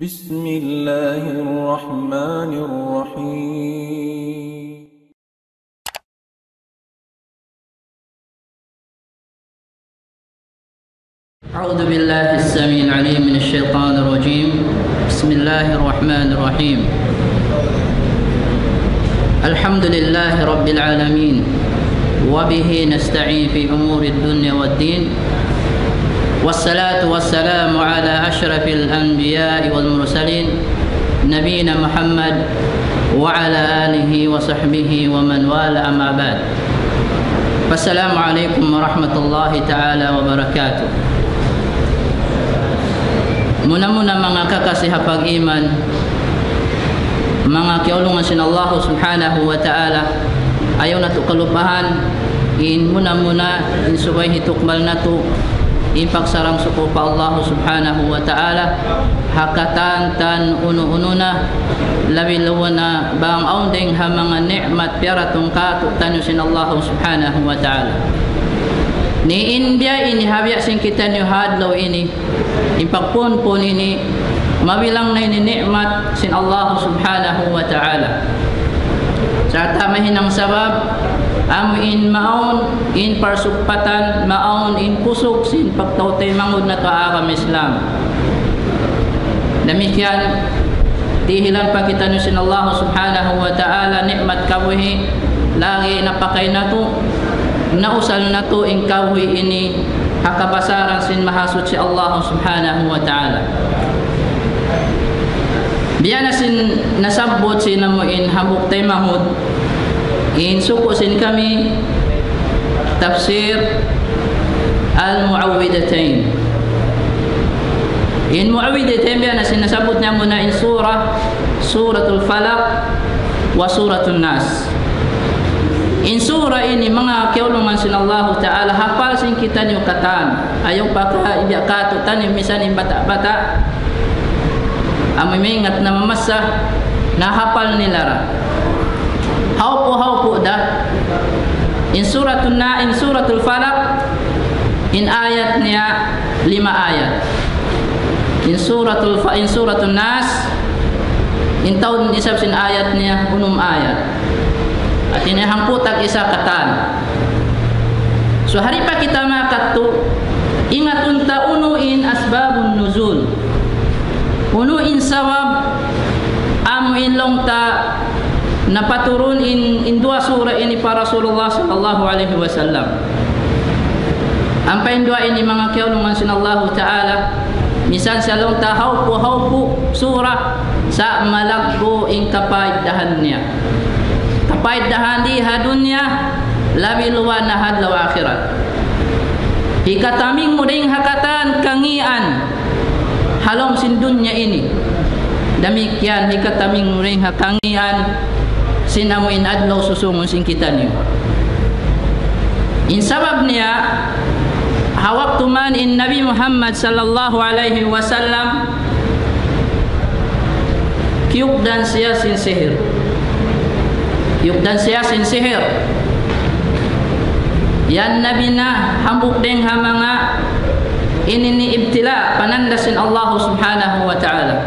بسم الله الرحمن الرحيم. أعوذ بالله السميع العليم من الشيطان الرجيم. بسم الله الرحمن الرحيم. الحمد لله رب العالمين، وبه نستعين في أمور الدنيا والدين، والصلاة والسلام على أشرف الأنبياء والمرسلين نبينا محمد وعلى آله وصحبه ومن والاه، أما بعد. فالسلام عليكم ورحمة الله تعالى وبركاته. Muna-muna mga kakasih pag-iman, mga kiulungan sin Allah subhanahu wa ta'ala, ayaw na to kalupahan, in muna-muna, in subay hitukmal na to, in pagsarang suko pa Allah subhanahu wa ta'ala, hakatan tan uno-uno na, lawi-lawa na bang aunding ha mga ni'mat piaratong katutan sin Allah subhanahu wa ta'ala. Ni India ini habya sing kita ni hadlaw ini impagpon-pon ini mabilang na ini nikmat sin Allah subhanahu wa ta'ala. Sa tamahin ang sabab amin maon in parsupatan maon in kusog sin pagtautay mangod na kaagam Islam. Demikian tihilan pa kita ni sin Allah subhanahu wa ta'ala nikmat kabuhi lagi napakay na to, nausal na to in kabuhi ini hakabasaran sin mahasud si Allah subhanahu wa ta'ala. Biya na sin nasabot sin mo in habuk tay mahud in suko sin kami tafsir al-mu'awwidatain. In mu'awwidatain biya na sin nasabot niya muna in suratul falaq wa suratul nas. In surah ini mga kiulungan sin Allah ta'ala hafal sin kita niyo katan ayaw pa ka ibiyakato tanim misan in bata-bata amingat na mamasa na hafal nila ra haupo da in suratul falaq in ayat niya 5 ayat, in suratul nas in taun isab sin ayat niya 6 ayat. At inihangputag isa katan. So hari pa kita makatu ingat unta unuin asbabun nuzul, unuin sawab amuin long ta napaturun in dua surah ini para Rasulullah sallallahu alaihi wasallam. Ampain dua ini mga kiulungan sin Allah ta'ala, misan sa long ta haupu surah sa malagbo in kapay dahan niya. Kapay dahan di hadunya labi luwan na hadlaw akhirat. Hikataming muding hakatan kangian halom sin dunya ini. Demikian hikataming muding hakangian sinamuin adlaw susungon sin kita niyo. In sabab niya hawak tuman in Nabi Muhammad sallallahu alaihi wasallam kiyuk dan siya sin sihir. Yukdan siya sin sihir. Yan nabi na hambuk deng ha mga inini ibtila panandasin Allah subhanahu wa ta'ala.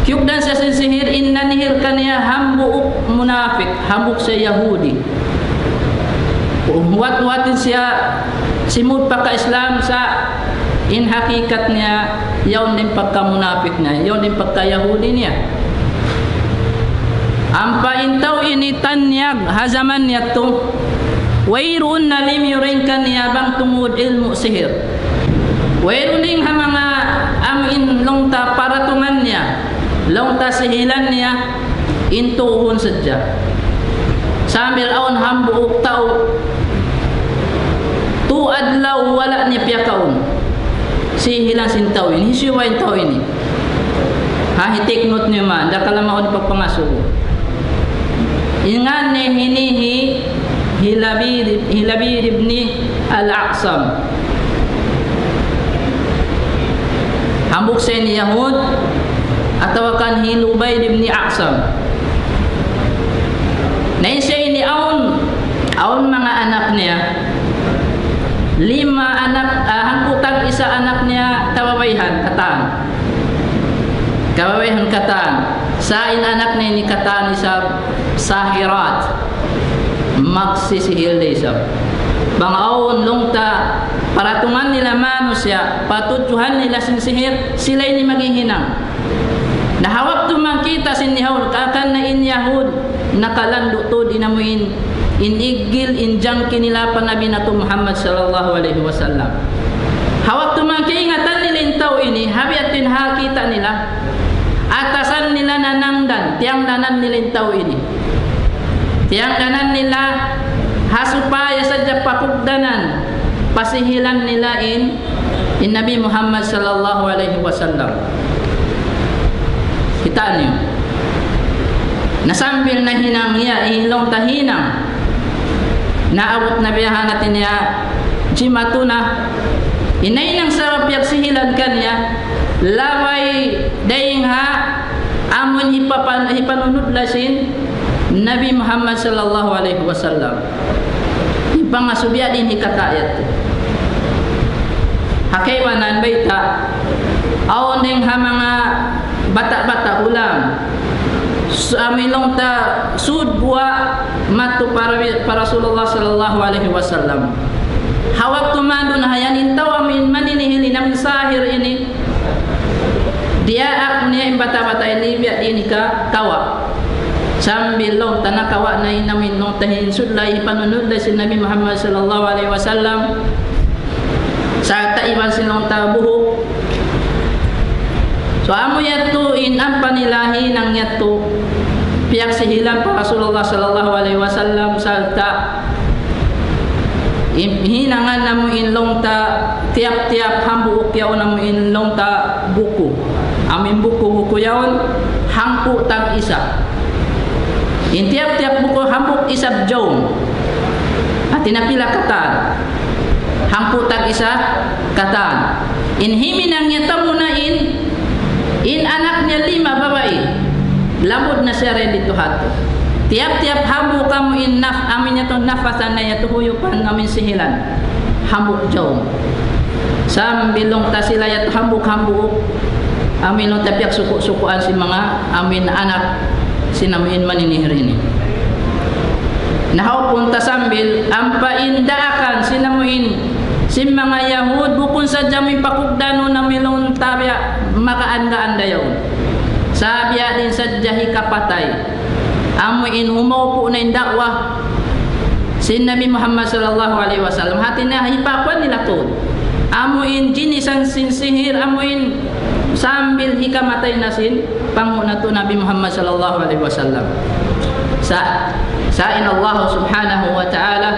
Yukdan siya sin sihir inna nihir kaniya hambuk munafik, hambuk sa Yahudi. Wat-watin siya simud pagka Islam sa in hakikat niya yawn din pagka munafik niya, yawn din pagka Yahudi niya. Ampa intaw ini tanyag hazaman niya to wayroon na limyurin kaniyabang tungod ilmu sihir, wayroon din ha mga amin longta paratungan niya longta sihilan niya intuhon sadya sambil aon hambuok tao tu adlaw wala niya piyakaon sihilan sintaw ini hisiwain tao ini hahitiknot niya man dakalamaon pagpangasuko. Ingan ni hinihi Hilabid ibni al-Aqsam hambuk sa ni Yahud atau kan Hilubaid ibni Aqsam na siya ini aun mga anak niya hangkutang isa anak niya kababayhan kataan. Kababayhan kataan. Sain anak niya ni kataan isa sahirat. Magsisihil na isa. Bangawon lungta paratungan nila manusia, patutuhan nila sinsihir, sila ini maghihinang. Nahawak tumangkita sinihawon kakan na inyahud nakalando to dinamuin inigil injangki nila pa Nabi nato Muhammad sallallahu alaihi wasallam. Hawak tumangkingatan nila intaw ini habiatin hakita nila atasan nila nanangdan tiang danan nila intaw ini. Tiang danan nila hasupaya sadya pakugdanan pasihilan nila in Nabi Muhammad sallallahu alaihi wasallam. Kita niyo nasambil na hinang niya ihilong tahinang naabot na biyahan natin niya jimatuna inay nang sarap yak sihilan kanya laway daying ha amon hipanunod lasin Nabi Muhammad sallallahu alaihi wasallam ipangasubiya din hikatayat hakaywanan baita awon ding ha mga bata-bata ulam amilong ta sudwa matu para Rasulullah sallallahu alaihi wasallam hawak tumando na hayanin taw amin maninihili namin sahir ini dia ak niya bata-bata ini biya ini ka kawa sambil long tanakawa na inamin nung tahin sudlay panunod si Nabi Muhammad sallallahu alaihi wasallam sa taiban sinong tabuho. So amo yato ang panilahi ng yato piyak sihilan pa Rasulullah sallallahu alaihi wasallam salta hinangan na mo inlong ta tiap-tiap hambuok yaw na mo inlong ta buko amin buko yawn hangpo tag isa in tiap-tiap buko hambuk isab jom at tinapila katan hangpo tag isa katan in himinang yata mo na in anak niya 5 babae labod na siya rin dito hato tiap-tiap hambu kamu in amin niya itong nafasan na yato huyupan namin sihilan hambuk jom sambilong ta sila yato hambuk amin nung tapiak suku-sukuan si mga amin anak sinamin maninihir ini nahapunta sambil ampaindaakan sinamuin si mga Yahud bukun sa jamin pakugdano na milong tabya makaanda-anda yun sabya din sa jahi kapatay amuin humaupo na yung dakwah si Nabi Muhammad sallallahu alaihi wasallam hati na hipakwan nila to amuin jinisan sinsihir amuin sambil hikamatay na sin panguna to Nabi Muhammad sallallahu alaihi wasallam sa'in Allah subhanahu wa ta'ala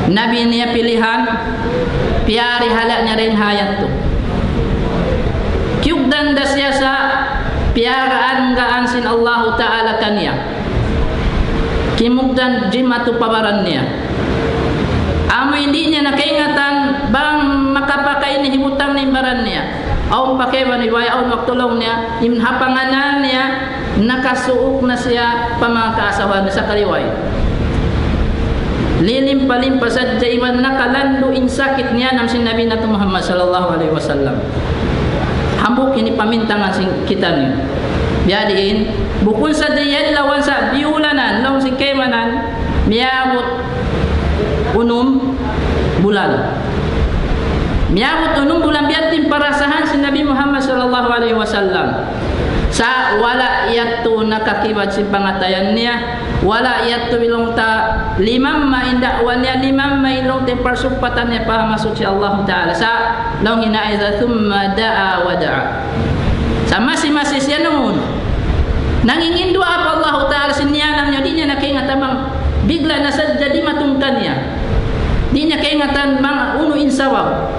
Nabi niya pilihan piyari hala niya rin hayat to kyugdan da siya sa piyagaan gaan sin Allah ta'ala kanya kimugdan jimatu pabaran niya amo hindi niya nakaingatan bang makapakain himutang na imbaran niya aw pakewan iwaya aw maktulong niya imhapanganan niya nakasuok na siya pamangkaasawa sa kaliway lilim-palimpa sadya iwan nakalando insakit niya ng sinabi na Muhammad sallallahu alaihi wasallam hambuk ini pamintangan sing kita niyo biadiin bukun sa diyan lawan sa biulanan long si kemanan miabot 6 bulan miabot 6 bulan biatin parasahan si Nabi Muhammad sallallahu alaihi wasallam sa wala yatto nakakibat si pangatayan niya wala yatto bilong ta 5 maindawan niya 5 mailong te parsupatan niya pahamasot si Allah Ta'ala sa long hinaiza thumma da'a wa da'a sa masi-masi siya noon nangingin dua pa Allah Ta'ala sinyanam niya di niya nakaingatamang bigla na sa jadi matungkan niya di niya kaingatan mga uno insawab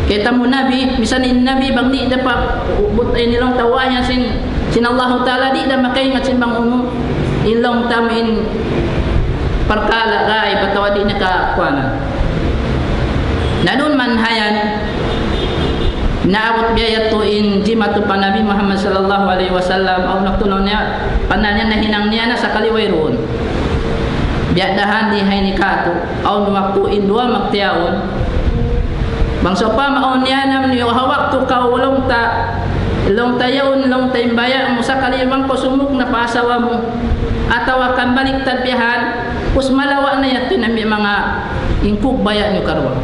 kita mo Nabi misalnya Nabi bang di dapat butay nilang tawanya sin Allah Ta'ala di da makaingat sin bang uno ilong tamin perkala gai batawa di niya kakuanan nadun manhayan naabot biaya to in jimatu pa Nabi Muhammad sallallahu alaihi wasallam aw naktunaw niya pananya na hinang niya na sa kaliway roon biadahan di hay ni kato aw waktu indua maktiaon bangsa pa maon yanam ni waktu ka ulong tayaon long taimbaya mo sa kalimang kusumuk na paasawa mo atawa kan baliktad biyahan us malawa na yato na mga ingkuk baya nyo karwa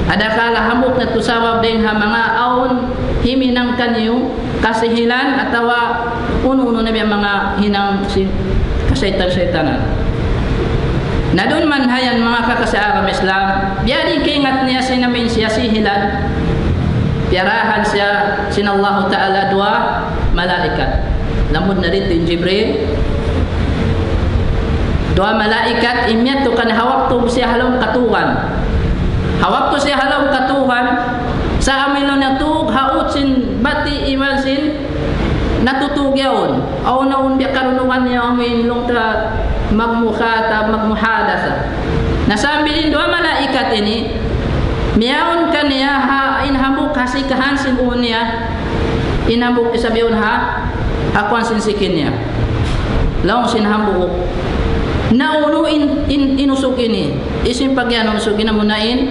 ada kala hamuk na tusawab din ha mga aon himinang kanyo kasihilan atawa uno-uno na mga hinang kasaytan-saytanan na doon man hayan mga kakasaaram Islam biyadi kaingat niya sinamin siya sihilan piarahan siya sinallahu ta'ala dua malaikat lamod na rito yung Jibril dua malaikat imyat to kan hawak to siya halong katuhan hawak to siya halong katuhan sa amilo na tug haut sin bati iman sin natutugyaon aw naun biya karunungan niya amin long ta magmuhadasa nasambilin dua malaikat ini miyaon kaniya ha inhamuk hasikahan sin unya inhamuk isabiyon ha hakuan sin sikin niya laong sin hamuk nauno inusuk ini isin pagyan usuk ina munain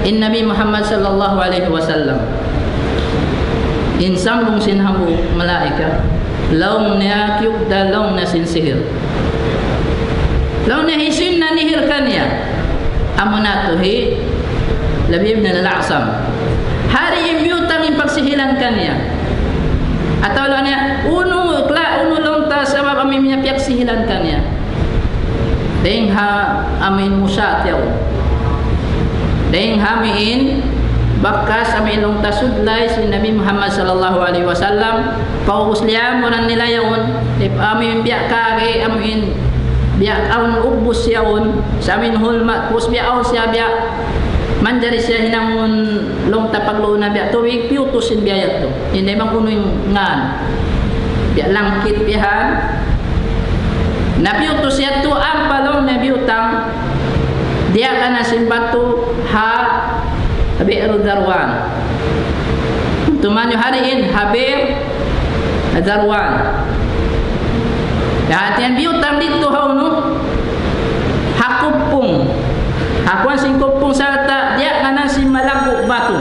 in Nabi Muhammad sallallahu alaihi wasallam in sambung sin hamuk malaikat laong niya kyuk dalong na sin sihir laong na hisin na nihir kaniya amunatuhi labib na nalaksam hari imyutang yung pagsihilan kaniya ataw lang niya uno lang ta sa amim niya piyak sihilan kaniya dahing ha amin musa tiyaw dahing hamiin bakas amin long tasudlay si Nabi Muhammad sallallahu alaihi wasallam pausliam mo nang nilayaon if amin biyak kage amin biyak aun ubus yaon sa amin hulma pus biyak aun siya biyak manjari siya hinangun long tapaglo na biya tuwing piutusin biyayat to hindi bang kuno yung ngan biya langkit biyahan na piutus siya to ang palong na biyutang diya ka na simbatu ha habiru darwan tumanyo hariin habir darwan dahatian biyutang dito hauno hakupung akuan singkupong salta dia kana si malaku batu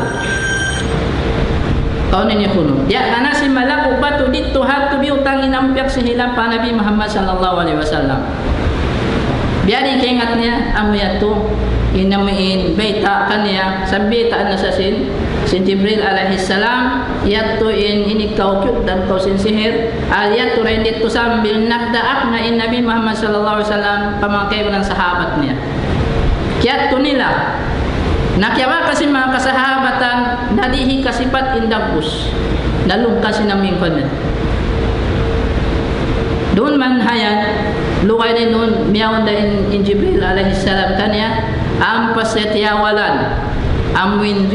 kau ni kuno dia kana si malaku batu dito hatu biutang inampiak sihilan pa Nabi Muhammad sallallahu alaihi wasallam biari kaingat niya amyatu inamin baita kanya sabita na sa sin Jibril alaihi salam yatu ini kau kyut dan kau sin sihir ayat turin dito sambil nakdaak na in Nabi Muhammad sallallahu alaihi wasallam pamangkay ng sahabat niya kaya ito nila nakyawa kasi mga kasahabatan nadihi kasipat indabus dalong kasi namin ko na doon man hayan lukay na doon miyawan na in Jibril alaihi salam kanya ang pasetyawalan amin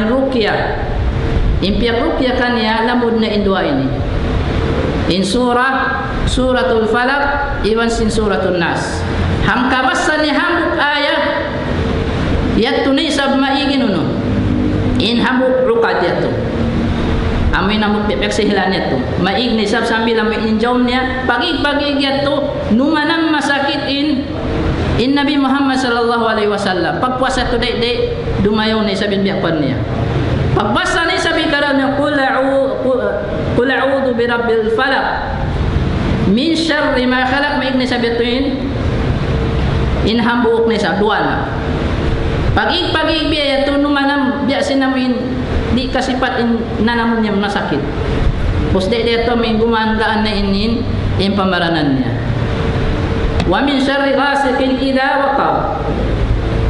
rukia impiyak rukia kanya lamod na indua ini in suratul falak iwan sin suratul nas hangkabasan ni hamuk ayah yattu ni sab maigin uno in hamuk rukad yattu amin namut pepek sihilan yattu maig ni sab sambil amin injaw niya pagi-pagi yattu numanang masakit in Nabi Muhammad sallallahu alaihi wasallam pagpuasa to day dumayo ni sabin biakpan niya pagbasa ni sabi karon niya qul a'udhu bi rabbil falaq min syarri ma khalaq maig ni sabi tuin inhambuok ni sa duana pag-ig biya ito numanam biya sinamin di kasipat nanamun niya masakit pus de ito may gumandaan na inin yung pamaranan niya wa min syarri ghasiqin idha waqab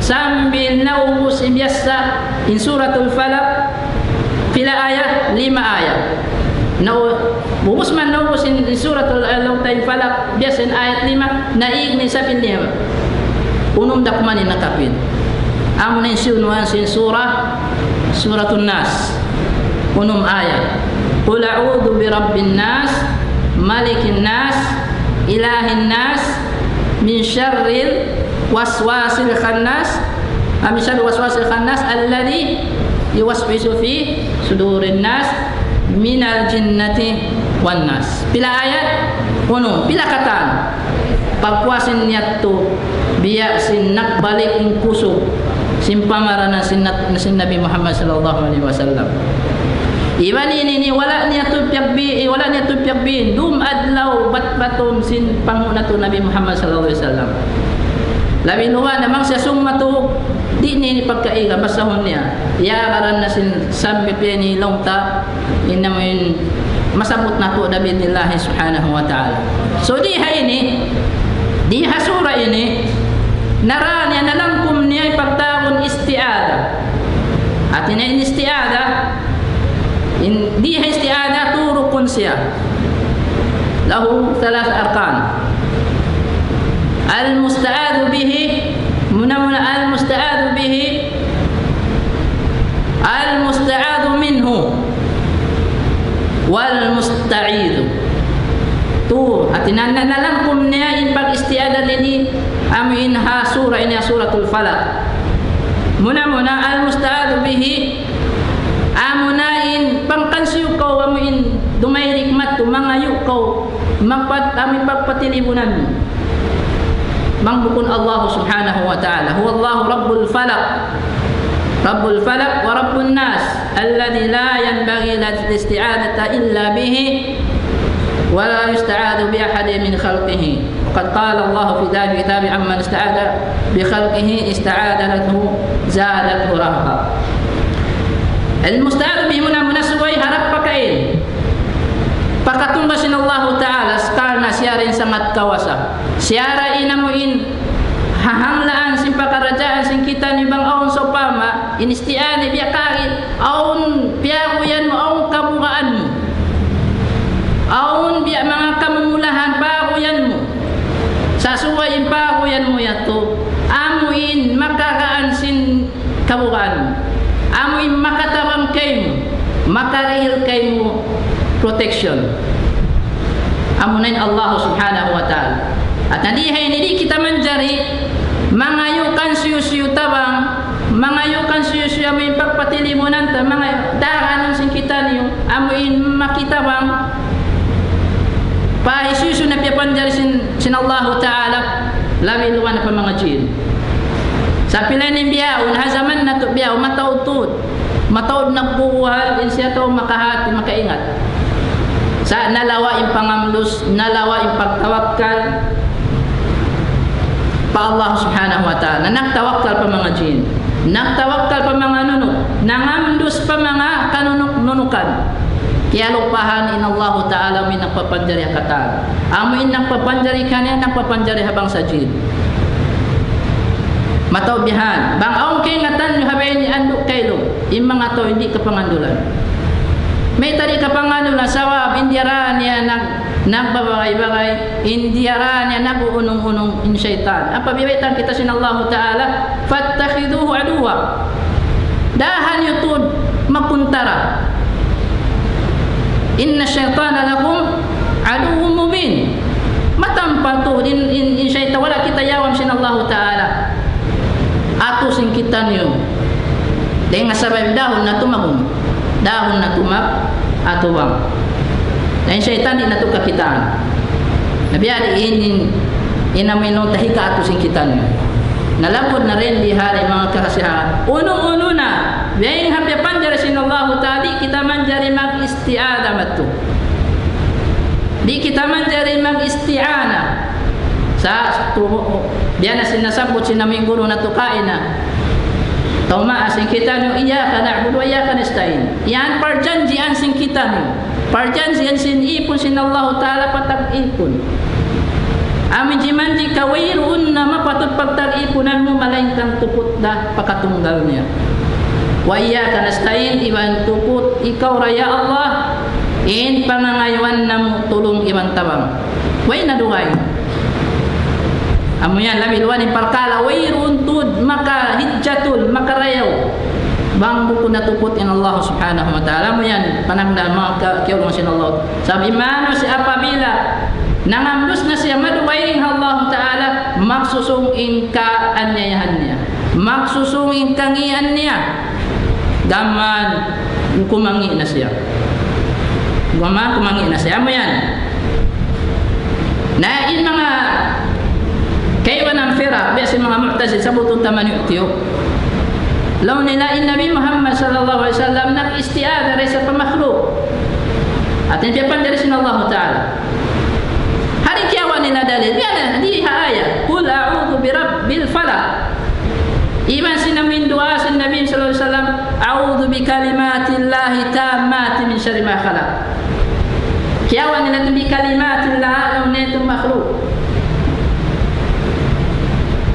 sambil naubus ibyasa in suratul falaq pila ayat 5 ayat bubus man naubus in suratul falaq biasa ayat 5 naig ni sapin niya unum dakmanin nakapin amo na sinuan sin suratul nas unum ayat qul a'udhu bi rabbin nas malikin nas ilahin nas min syarril waswasil khannas min syarril waswasil khannas alladhi yuwaswisu fi sudurin nas minal jinnati wan nas pila ayat unum pila katan pagpuasin niya to biya sin nakbalik yung kusog sin pamaranan sin Nabi Muhammad sallallahu alaihi wasallam. Iban ini wala niya tupyak bi dum adlaw batbaton sin panguna to Nabi Muhammad sallallahu alaihi wasallam. Labi luwa namang siya summa to di ni pagkaiga basahon niya yakaran na sin sabi ni longta inamin masabot na to Nabi nillahi subhanahu wa ta'ala. So diha sura ini naran niya nalangkum niya pagtawon isti'ada at ini isti'ada diha isti'ada turukun siya lahu 3 arkan al-musta'adu bihi muna al-musta'adu bihi al-musta'adu minhu wal musta'idhu tu atinan nalangkum niya in pag isti'ada ini amin ha surah ini suratul falaq muna al-musta'adu bihi amunain pangkansiyo ko amin dumayrik matu mangayo ko amin pagpatilibunan mangbukun Allah subhanahu wa ta'ala huwa Allah rabbul falaq wa rabbun nas alladhi la yanbaghi al-isti'adata illa bihi wa la yusta'adu bi ahadin min khalqihi. Qad qala Allah fi dhati kitabi amman ista'ada bi khalqihi ista'adathu zadathu rahqa. Al-musta'adu bihi muna suway harap pakain pakatumbasin Allah ta'ala karena siyarin sangat kawasa siyara inamuin hahanglaan sin pakarajaan sin kita ni bang aun sopama inistiani biya kain aun biya kuyan mo aun kabukaan mo aun biya mga kamumulahan pa kuyan mo sasuwayin pa kuyan mo yato amuin makakaan sin kabukaan amuin makatabang kayo makarihil kayo protection amunain Allah subhanahu wa ta'ala at nadihay hindi kita manjari mangayukan siyo-siyo tabang mangayukan siyo-siyo amoy pagpatilimunan ta mga dahanan sin kita niyo amoy makitabang pahisuyo na piyapanjari sin Allah ta'ala labi luwan na pa mga jin sa pilay ng biyaw nahazaman na to biyaw mataod nagbubuhal in siya to makahati makaingat sa nalawa yung pangamlus nalawa yung pagtawakkal pa Allah subhanahu wa ta'ala nagtawakkal pa mga jin nagtawakkal pa mga nunuk nangamlus pa mga kanunuk-nunukan kaya lupahan in Allah ta'ala may nagpapanjari katan amoy nagpapanjari kanya nagpapanjari habang sa jin matawbihan bang aong kay ngatan yung habayin ni anduk kailo yung mga to hindi kapangandulan may tari kapangandulan sawab indiaran niya nagbabagay-bagay indiaran niya naguunong-unong in syaitan ang pabibitan kita sin Allah ta'ala fattakhiduhu aduwa dahan yutud mapuntara inna syaitana lakum aduwwum mubin matampal to in syaitan wala kita yawam sin Allah ta'ala ato sing kita niyo dahil nga sabay dahon na tumagong dahon na tumak atuwang dahil syaitan di na ito kakitaan nabiyari inaminong tahika ato sing kita niyo nalabod na rin di hari mga kakasihan unong-uno na dahil hapyapan dyan sin Allah ta'ala kita man dyan mag-isti'ada mato di kita man dyan mag-isti'ana sa diyan na sinasabot sinaming guru na tukain na tauma asing kita nyo iyaka na'budu wa iyaka nasta'in yan parjanji an sing kita nyo parjanji an sin ipon sin Allah ta'ala patag-ipon amin jimanji kawirun na mapatod pagtag-iponan mo malayin kang tupot na pakatunggal niya wa iyaka nasta'in iban tupot ikaw raya Allah in pangangaywan na mo tulong ibang tabang way naduhay amo yan labi luwan yung parkala wayrun tud maka hidjatul makarayaw bang buko natupot in Allah subhanahu wa ta'ala mo yan panangdan mga kiyulong sin Allah sabi mano si apabila nangamlus na siya maduwayring Allah ta'ala magsusungin ka anyayahan niya magsusungin kangian niya daman kumangi na siya kumangi na siya mo yan na in mga Kaya nang firaq biasa mga Mu'tazil sabutun taman yu'tiyo. Law nila Nabi Muhammad sallallahu alaihi wasallam nag-isti'adha sa pamakhluk. At ini pandai dari Allah Taala. Hari kiamat nila dalil. Biarlah di ayat. Qul a'udzu birabbil falaq. Iman sinamin doa sin Nabi sallallahu alaihi wasallam, a'udzu bikalimatillahi tammati min syarri ma khalaq. Kiawan nila bi kalimatillah law netu makhluk.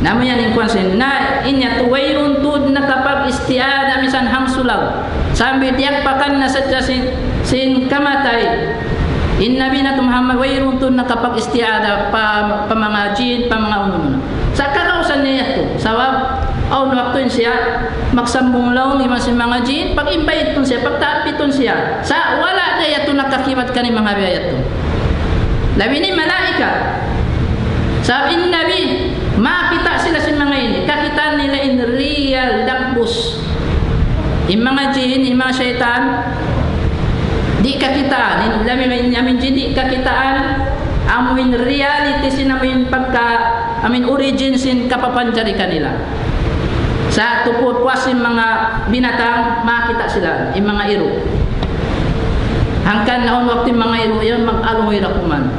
Namanya yang kuansin na inya tuwairun tud na kapag istiada misan hang sulaw. Sambil diak pakan na sadya sin kamatay. In Nabi na Muhammad wairun tud na kapag istiada pa mga jin, pa mga unun. Sa kakausan niya to, sawab aw waktu siya magsambong law ni mga jin, pag invite ton siya, pag tapiton siya. Sa wala daya to nakakibat kani mga biyayat to. Labi ni malaika. Sabi ni Nabi, makita sila sa mga ini. Kakita nila in real dakbus. Yung mga jin, yung mga syaitan, di kakitaan. Amin jin, di kakitaan. Amin reality sin amin amin origin sin kapapanjari kanila. Sa tupupwas yung mga binatang, makita sila. Yung mga iro. Hangkan naon waktu yung mga iro, yun mag-aloy rakuman.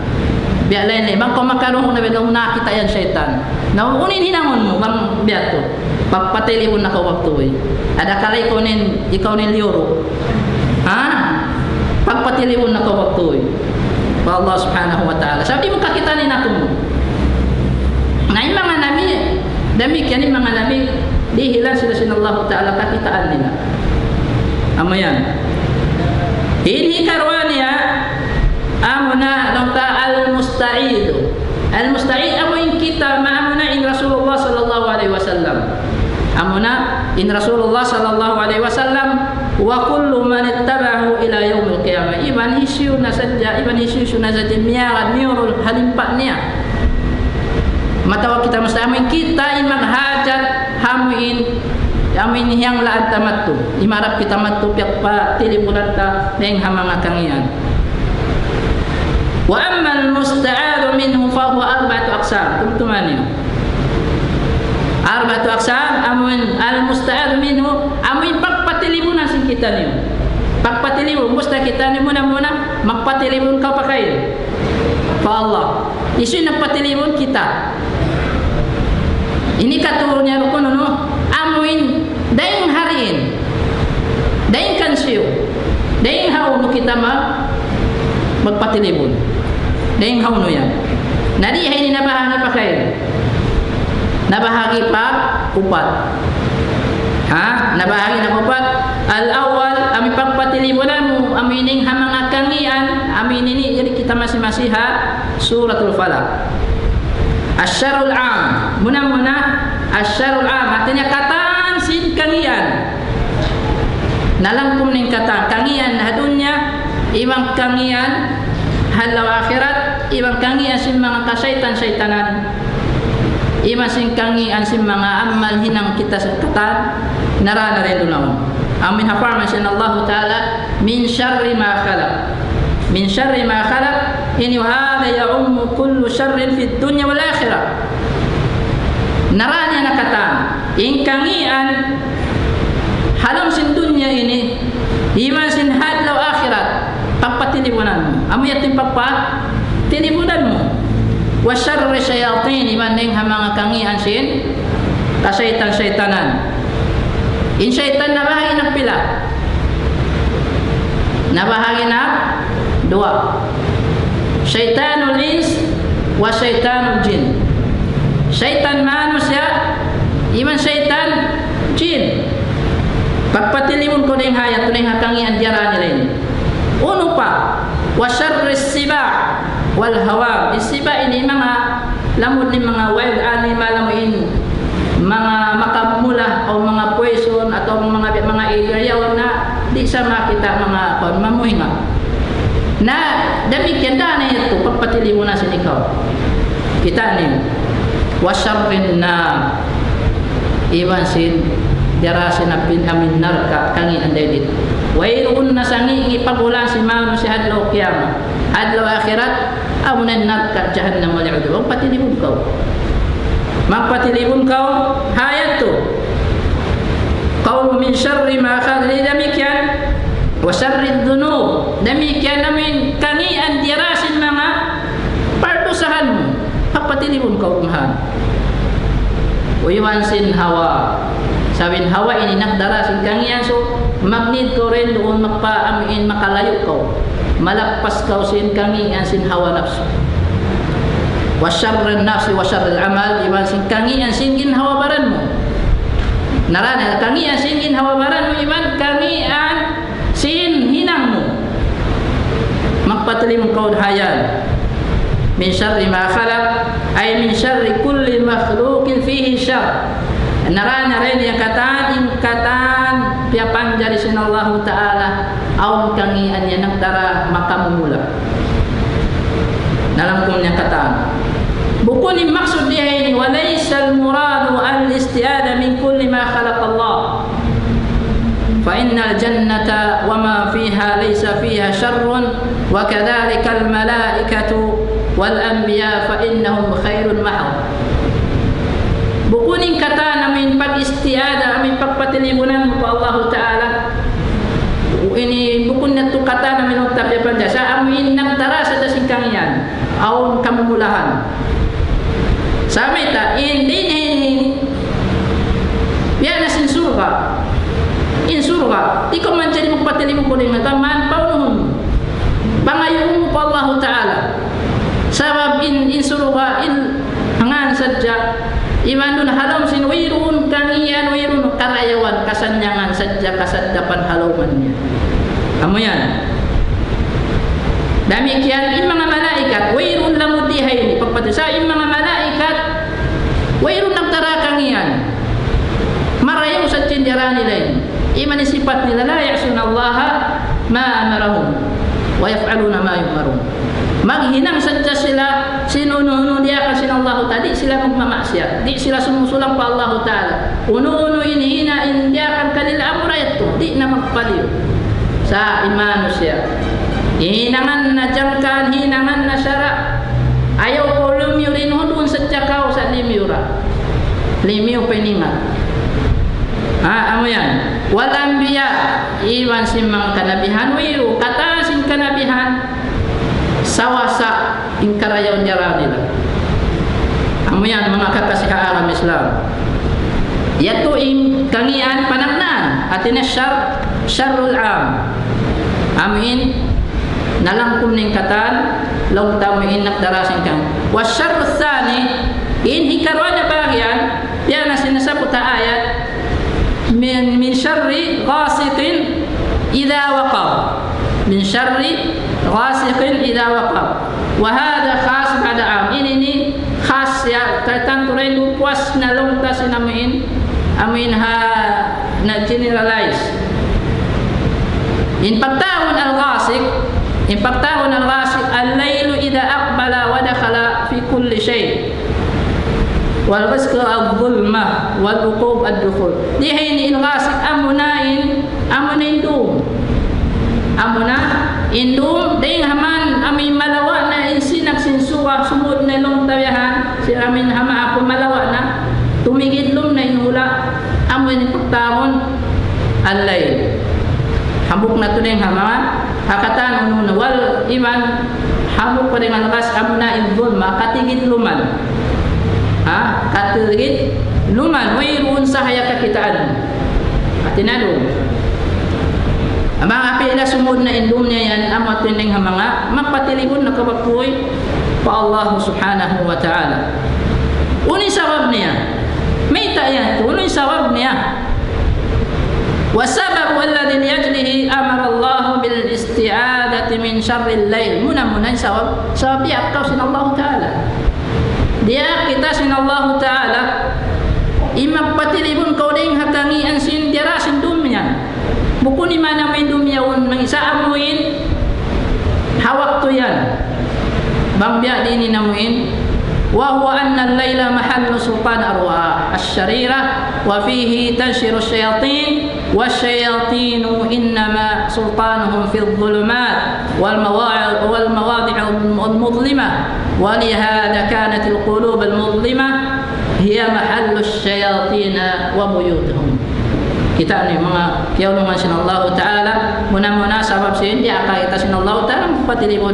Biar lain bang kau makarong na beda nakita yan syaitan. Na unin hinangon mo bang biar to. Pagpatili mo na ka waktu ada kala ikaw nin lioro. Ha? Pagpatili mo na ka waktu pa Allah Subhanahu wa Ta'ala. Sabi mo kakita ni nato mo. Na yung mga nabi, demikian yung mga nabi, dihilan sila sin Allah Ta'ala kakitaan nila. Ama yan. Ini karwania amuna nota al-musta'id. Al-musta'id amoin kita ma'amuna in Rasulullah sallallahu alaihi wasallam. Amuna in Rasulullah sallallahu alaihi wasallam wa kullu man ittaba'ahu ila yaumil qiyamah. Iban hisyu nasajja, iban hisyu sunazat miyaran miurul halimpaknya. Matawa kita mesti amoin kita in maghajat hamuin amin yang laan tamattu. Imarap kita mattu piak pa tilibulan ta neng hamanga kangian. Wa ammal musta'adu minhu fa huwa arba'atu aqsam. Tumtumani. Arba'atu aqsam amun al musta'adu minhu amun pagpatilibunan sin kita niyo. Pagpatilibun musta kita ni muna magpatilibun ka pakai. Fa Allah. Isu nagpatilibun kita. Ini katurunnya rukun no. Amuin daing hariin. Daing kansiyo. Daing haunu kita magpatilibun. Daing hauno yan. Nadi hay nabahagi pa kayo. Nabahagi pa upat. Ha? Nabahagi na upat. Al-awwal ami pagpatilibunan mo amining hamanga kangian aminini jadi kita masih-masih suratul falaq. Asyarul am. Muna asyarul am artinya kataan sin kangian. Nalangkum ning kataan kangian hadunya imang kangian halau akhirat ibang kangian sin mga kasyaitan-syaitanan ibang sin kangian sin mga amal hinang kita sa katan narana rin dunaon amin hafarman sin Allah Ta'ala min syarri ma khalaq min syarri ma khalaq ini wahada ya'ummu kullu syarrin fid dunya wal akhirah narana na katan in kangian halam sin dunya ini ibang sin hadlaw akhirat pagpatilibunan mo. Amo yatin pagpatilibunan mo. Wa syarri syayatin imaning hamanga kangian sin kasyaitan-syaitanan. In syaitan nabahagi ng pila. Nabahagi na dua. Syaitanul ins wa syaitanul jin. Syaitan manusia, iman syaitan jin. Pagpatilibun ko ning hayat ning kangian diara nila ini. Uno pa, wa syarri siba' wal hawa. Siba ini mga lamod ni mga wild animal lamuin mga makamula o mga poison atau mga ilayaw na di sa makita mga mamuhinga. Na demikian na ito pagpatili mo na sin ikaw. Kita ni wa syarrin na iwan sin darasin apin amin narka kangi anday dito. Wairun nasangi ipagulan si manusia hadlaw qiyamah hadlaw akhirat amunan narka jahannam wal udhu pati di kau magpatilibon kau hayat tu. Qaul min syarri ma khadri demikian wa syarri dzunub, demikian namin kangian dirasin mga pardusahanmu magpatilibon kau kumhan. Uiwansin hawa, sabin hawa ini nagdarasin kangian, so magnid ko rin doon magpaamiin makalayo kau, malakpas kau sin kangian sin hawa nafsu. Wa syarrul nafsi wa syarrul amal, iwan sin kangian singin hawa baran mo. Narana kangian singin hawa baran mo, iwan kangian sin hinang mo. Magpatilim kau hayan. Min syarri ma khalaq, ay min syarri kulli makhluqin fihi syarr. Narana rin yang kataan piapan jari sin Allah Ta'ala aun kangian yan nagdara makamumula. Dalam kumnya kataan bukun yung maksud dia ini walaysa al-muradu al-istiada min kulli ma khalaq Allah fa innal jannata wa ma fiha laysa fiha syarrun wa kadhalika al-malaikatu wal anbiya fa innahum khairun mahad. Bukun yung kata namin pag-istiada amin pagpatilibunan mo pa Allah Ta'ala, ini bukun na to kata namin ng tapyapan dya sa amin nagdara sa dasingkang yan aon kamumulahan sa meta in yan na sin surga in surga di ko man dyan magpatilibon ko rin man paunuhon pangayon mo pa Allah Ta'ala sabab in surga in hangan sadya iman dun halam sin wirun kangian wirun karayawan kasanyangan sadya kasadapan halaman niya. Amo yan. Demikian in mga malaikat wairun lamudihay ni pagpatisa in mga malaikat wairun nagtarakang iyan marayaw sa tindira nila iman sifat nila la ya'suna Allah ma amarahum wa yaf'aluna ma yumarun. Maghinang sadya sila sinununo dia kasi ng Allah Ta'ala, di sila magmamaksya, di sila sumusulang pa Allah Ta'ala. Uno-uno inihina indiakan kanila amurayat to, di na magpaliw sa imano siya. Hinangan na jangkan, hinangan na syara. Ayaw ko lumiw rin doon sa tiyakaw sa limiura. Limiw peningat. Amo yan. Walang biya, iwan simang kanabihan, wiru, katasin kanabihan, sawasa in karayaw niya nila. Amo yan mga kakasihaan ng Islam. Yato in kangian panagnan at inasyar syarrul am. Amin nalangkum ning katan law tamiin nagdarasin kang. Wa syarrul thani in hikarwa na bagyan yan na sinasabot na ayat min syarri ghasiqin idha waqab. Min syarri ghasiqin idha waqab. Wa hadha khas ba'da am. Ini khas ya tertentu rin lupas na lungtas namin amin ha na generalize. In pagtahon al-ghasiq al-laylu idha aqbala wa dakhala fi kulli shay. Wal ghasqa al-dhulma wal uqub ad-dukhul. Di hayni al-ghasiq amunain dum. Amuna indum ding haman amin malawa na insinak sinsuwa sumud na long tawihan si amin hama ako malawa na tumigid lum na inula amin pagtahon al-layl habuk na to ning hama hakatan ununa wal iman habuk pa rin alakas amuna idhulma katigid luman katigid luman wayruun sa haya kakitaan atinado ang mga apila sumud na indum niya yan ang matuning mga magpatilibon na kapapuy pa Allah subhanahu wa ta'ala. Unin sawab niya may tayan unin sawab niya wasabab walladhi liyajlihi amara Allah bil isti'adati min syarril layl muna sawab biak kau sin Allah ta'ala dia kita sin Allah ta'ala imagpatilibon kau ding hatangian sin dirasin dumyan bukun ni mana may dumyaon ng isa amuin hawak to yan bambya din namuin wa huwa anna al-layla mahallu sultan arwah asy-syarira wa fihi tanshiru asy-syayatin wasy-syayatinu innama sultanuhum fi adh-dhulumat wal mawadi' al-mudlimah wa li hadha kanat al-qulub al-mudlimah hiya mahallus syayatina wa buyutuhum. Kita ni mga kiyaulungan sinallahu ta'ala, muna-muna sabab sin di akaita sinallahu ta'ala patilipon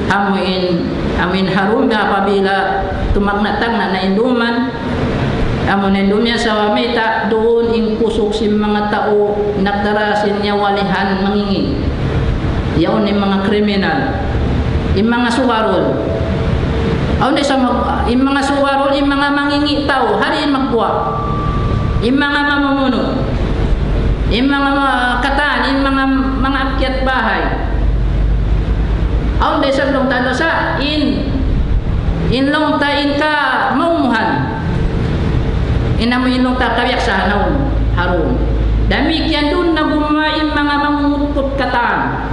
amin harum nga apabila tumagnatang na nainduman amon indumya sa wamita doon ing pusok si mga tao nagdarasin niya walihan mangingi yaon yung mga kriminal yung mga suwarol yung mga suwarol yung mga mangingi tao hari magbuwa yung mga mamumuno yung mga kataan yung mga akyat bahay aon sa long talo sa in long ta in ka maumuhan inamo inong ta kayak sa hanaw harum damikian dun na gumain mga mamumutkot kataan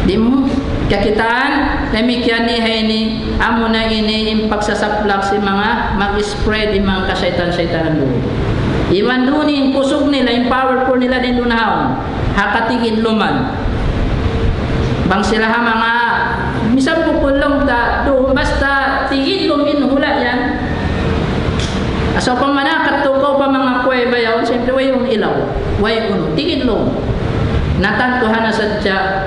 di mo kakitaan damikian ni hayni amo na ini yung pagsasaplak si mga mag-spread yung mga kasaytan-saytanan doon iwan doon yung pusog nila yung powerful nila din doon hakatigid luman bang sila mga misang pupulong ta doon basta tigid lumin hula yan so pang manakat tukaw pa mga kuweba yaw siyempre way yung ilaw way uno tigid lum natantuhan na sadya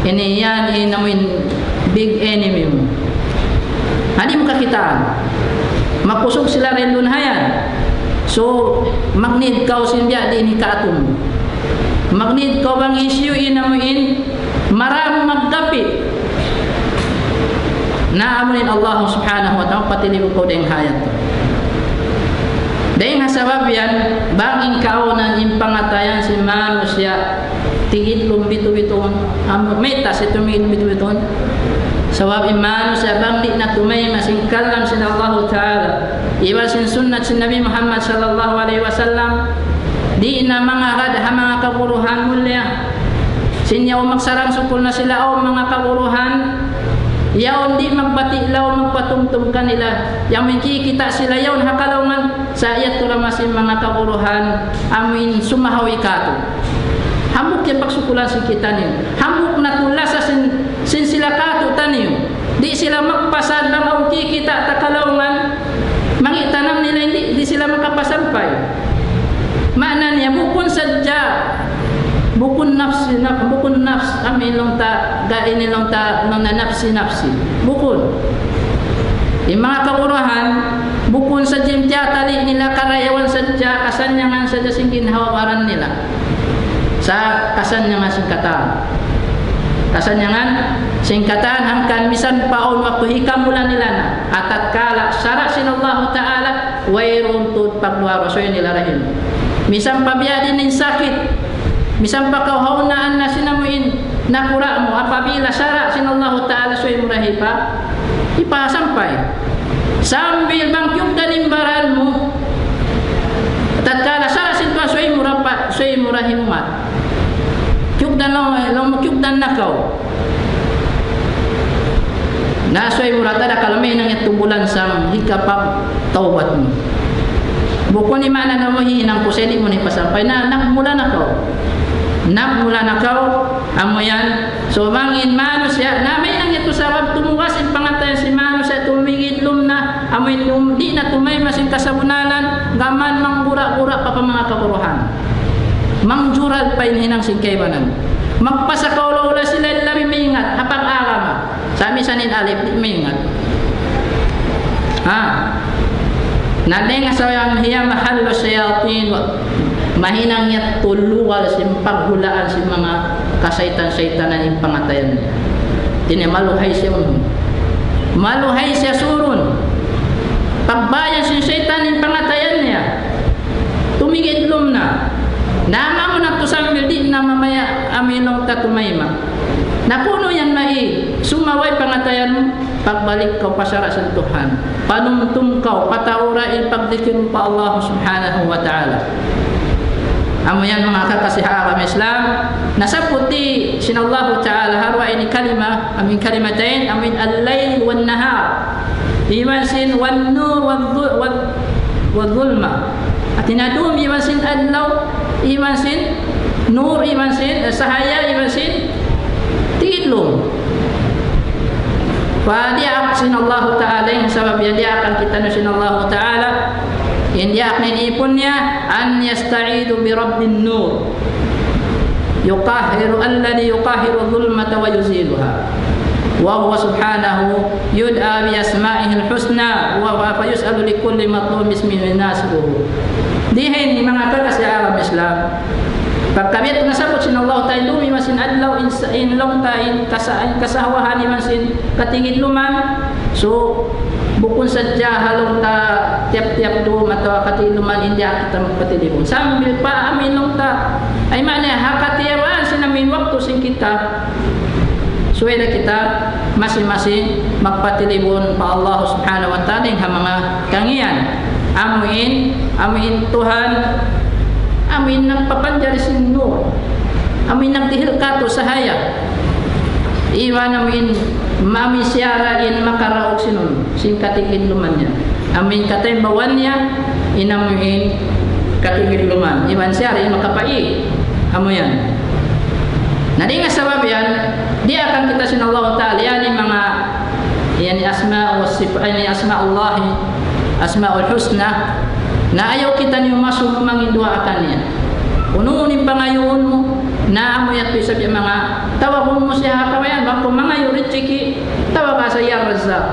ini yan inamin big enemy mo hindi mo kakitaan makusog sila rin doon hayan so magnid kaw simbya din ikaatum magnid kaw bang issue inamuin marang magdapit na amunin Allah subhanahu wa ta'ala patilipon ko din hayat to dahil nga sabab yan banging kaunan yung pangatayan si manusia tigid lumbito-biton metas ito lumbito-biton sabab yung manusia bang di na tumay masingkalam sin Allah ta'ala iwa sin sunnat sin Nabi Muhammad sallallahu alaihi wasallam di na mga radha mga kaburuhan mulya sinyaw magsarang sukul na sila o mga kaburuhan yaon di magbatilaw magpatungtum kanila yamin kikita sila yaon hakalungan sa ayat tulamasin mga kaburuhan amin sumahawi kato hamuk yung pagsukulan si kita niyo hamuk na tula sa sin sila kato taniyo di sila magpasad lang ang kikita takalungan mangitanam nila di sila makapasampay mana niya bukun sadya bukun nafs amin long ta gaini long ta long na nafsi bukun yung mga kaburahan bukun sa jimtiyatali nila karayawan sadya kasanyangan sadya singkin hawabaran nila sa kasanyangan singkatan hangkan misan paon waktu hikam mula nila na atat kala syara sinallahu ta'ala wairun tut pagluaro so yun nila rahim misan pabiyadin ng sakit misang pagkahaunaan na sinamuin nakura mo apabila syara sinallahu ta'ala suay murahipa ipasampay sambil bangkyog dalimbaran mo tatkala syara sinpa suay murahimat kyugdan kyugdan nakaw na suay muratada kalamay nang itubulan sa hikapag tawbat mo bukon ni mana na mo hihinang kuseli mo ni pasampay na nakmula nakaw amo yan so mangin manusia na may nang ito sabab tumuwas in pangatayan si manusia tumingid lum na amoy di na tumay masing kasabunalan gaman manggura-gura pa mga kaburuhan mangjural pa hinang singkaybanan magpasakaw-ula sila labi maingat hapang agama sami sanin alip di maingat nadeng asawang hiya mahallo sayatin mahinang niya tuluwal si paghulaan si mga kasaytan-saytanan yung pangatayan niya tinimaluhay siya surun pagbayan si saytan yung pangatayan niya tumigid lum na nama mo na to sa mildi na mamaya aminong tatumayma nakuno yan sumaway pangatayan mo pagbalik kau pasara sa Tuhan panumtum kau pataurain pagdikir pa Allah subhanahu wa ta'ala amo yan mga kakasiha kami Islam nasaputi sinallahu ta'ala harwa ini kalima amin kalimatain amin al-layl wal nahar iwasin wal nur wal zulma at inadum iwasin adlaw iwasin nur iwasin sahaya iwasin tigidlong Fadiak sinallahu ta'ala yang sabab ya dia akan kita sinallahu ta'ala in dia akan ipunnya an yasta'idu bi rabbin nur yuqahiru alladhi yuqahiru dhulmata wa yuziluha wa huwa subhanahu yud'a bi asma'ihil husna wa fa yus'alu li kulli matlub bismihi nasuhu. Dihin ni mga kakas sa alam Islam pagkabit na sabot sin Allah tayo dumi masin adlaw in long tayo kasawahan ni masin katingid luman so bukun sadya halong ta tiap-tiap do matwa katiluman india kita magpatilibon sambil pa amin long ta ay mana hakatiyawan sinamin waktu sin kita suweda kita masing-masing magpatilibon pa Allah subhanahu wa ta'ala nga mga kangian amin Tuhan amin ng papanjari sin nur amin ng tihil kato sahaya iwan amin mami siara in makaraog sinun sin katigid luman niya amin katay bawan niya inamin katigid luman iwan siara in makapai amo yan nadi nga sabab yan di akan kita sin Allah ta'ala yan mga yan asma wa sifat ini asma Allah asmaul husna na ayaw kita niyo masuk mangindua akan niya unuunin pangayon mo na amo yat pisab yung mga tawag mo siya kawayan bako mga yuritsiki tawag ka sa Razzaq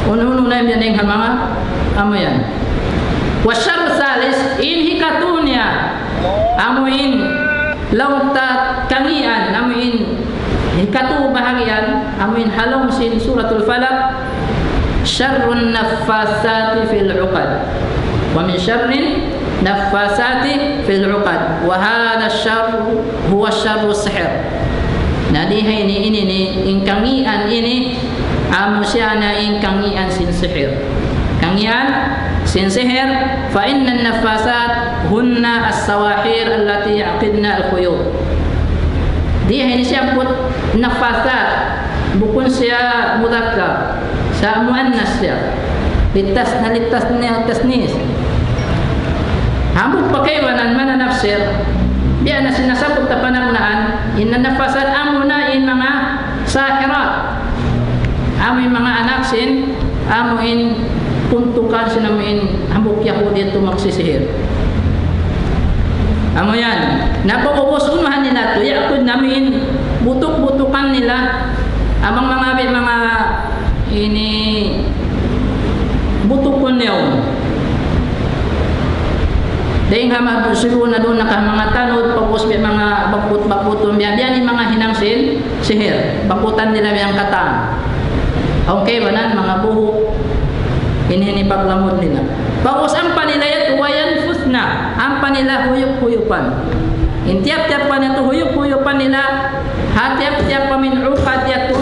unuunin na yan yung mga amo yan wasyar salis in hikatunya amuin lautat kangian amuin hikatu bahagian amuin halong sin suratul falaq syarrun naffasati fil uqad wa min syarrin naffasati fil uqad wa hadha syarru huwa syarru sihr. Nadi ini ni ingkangian ini amusyana ingkangian sin sihir kangian sin sihir fa inna an-naffasat hunna as-sawahir allati yaqidna al-khuyut. Dia ini siaput nafasat bukan siya mudzakkar sa muannas siya litasnis hambut pakaiwanan mana nafsir dia na sinasabot ta panaglaan inna nafasat amuna in mga sahirat amin mga anak sin amuin puntukan sinamin hambuk Yahudi itu magsisihir amo yan napakubos unuhan nila to yakod namin butuk-butukan nila amang mga ini butukon niyo dahil nga magsulo na doon naka mga tanod pagpos mga bakut-bakuton biyan yung mga hinang sihir bakutan nila yung kataan okay banan mga buhok hinipaglamod nila pagpos ang panilayat wayan fusna ang panila huyup-huyupan intiap-tiap pa nito huyup-huyupan nila hatiap-tiap pa min uqad yato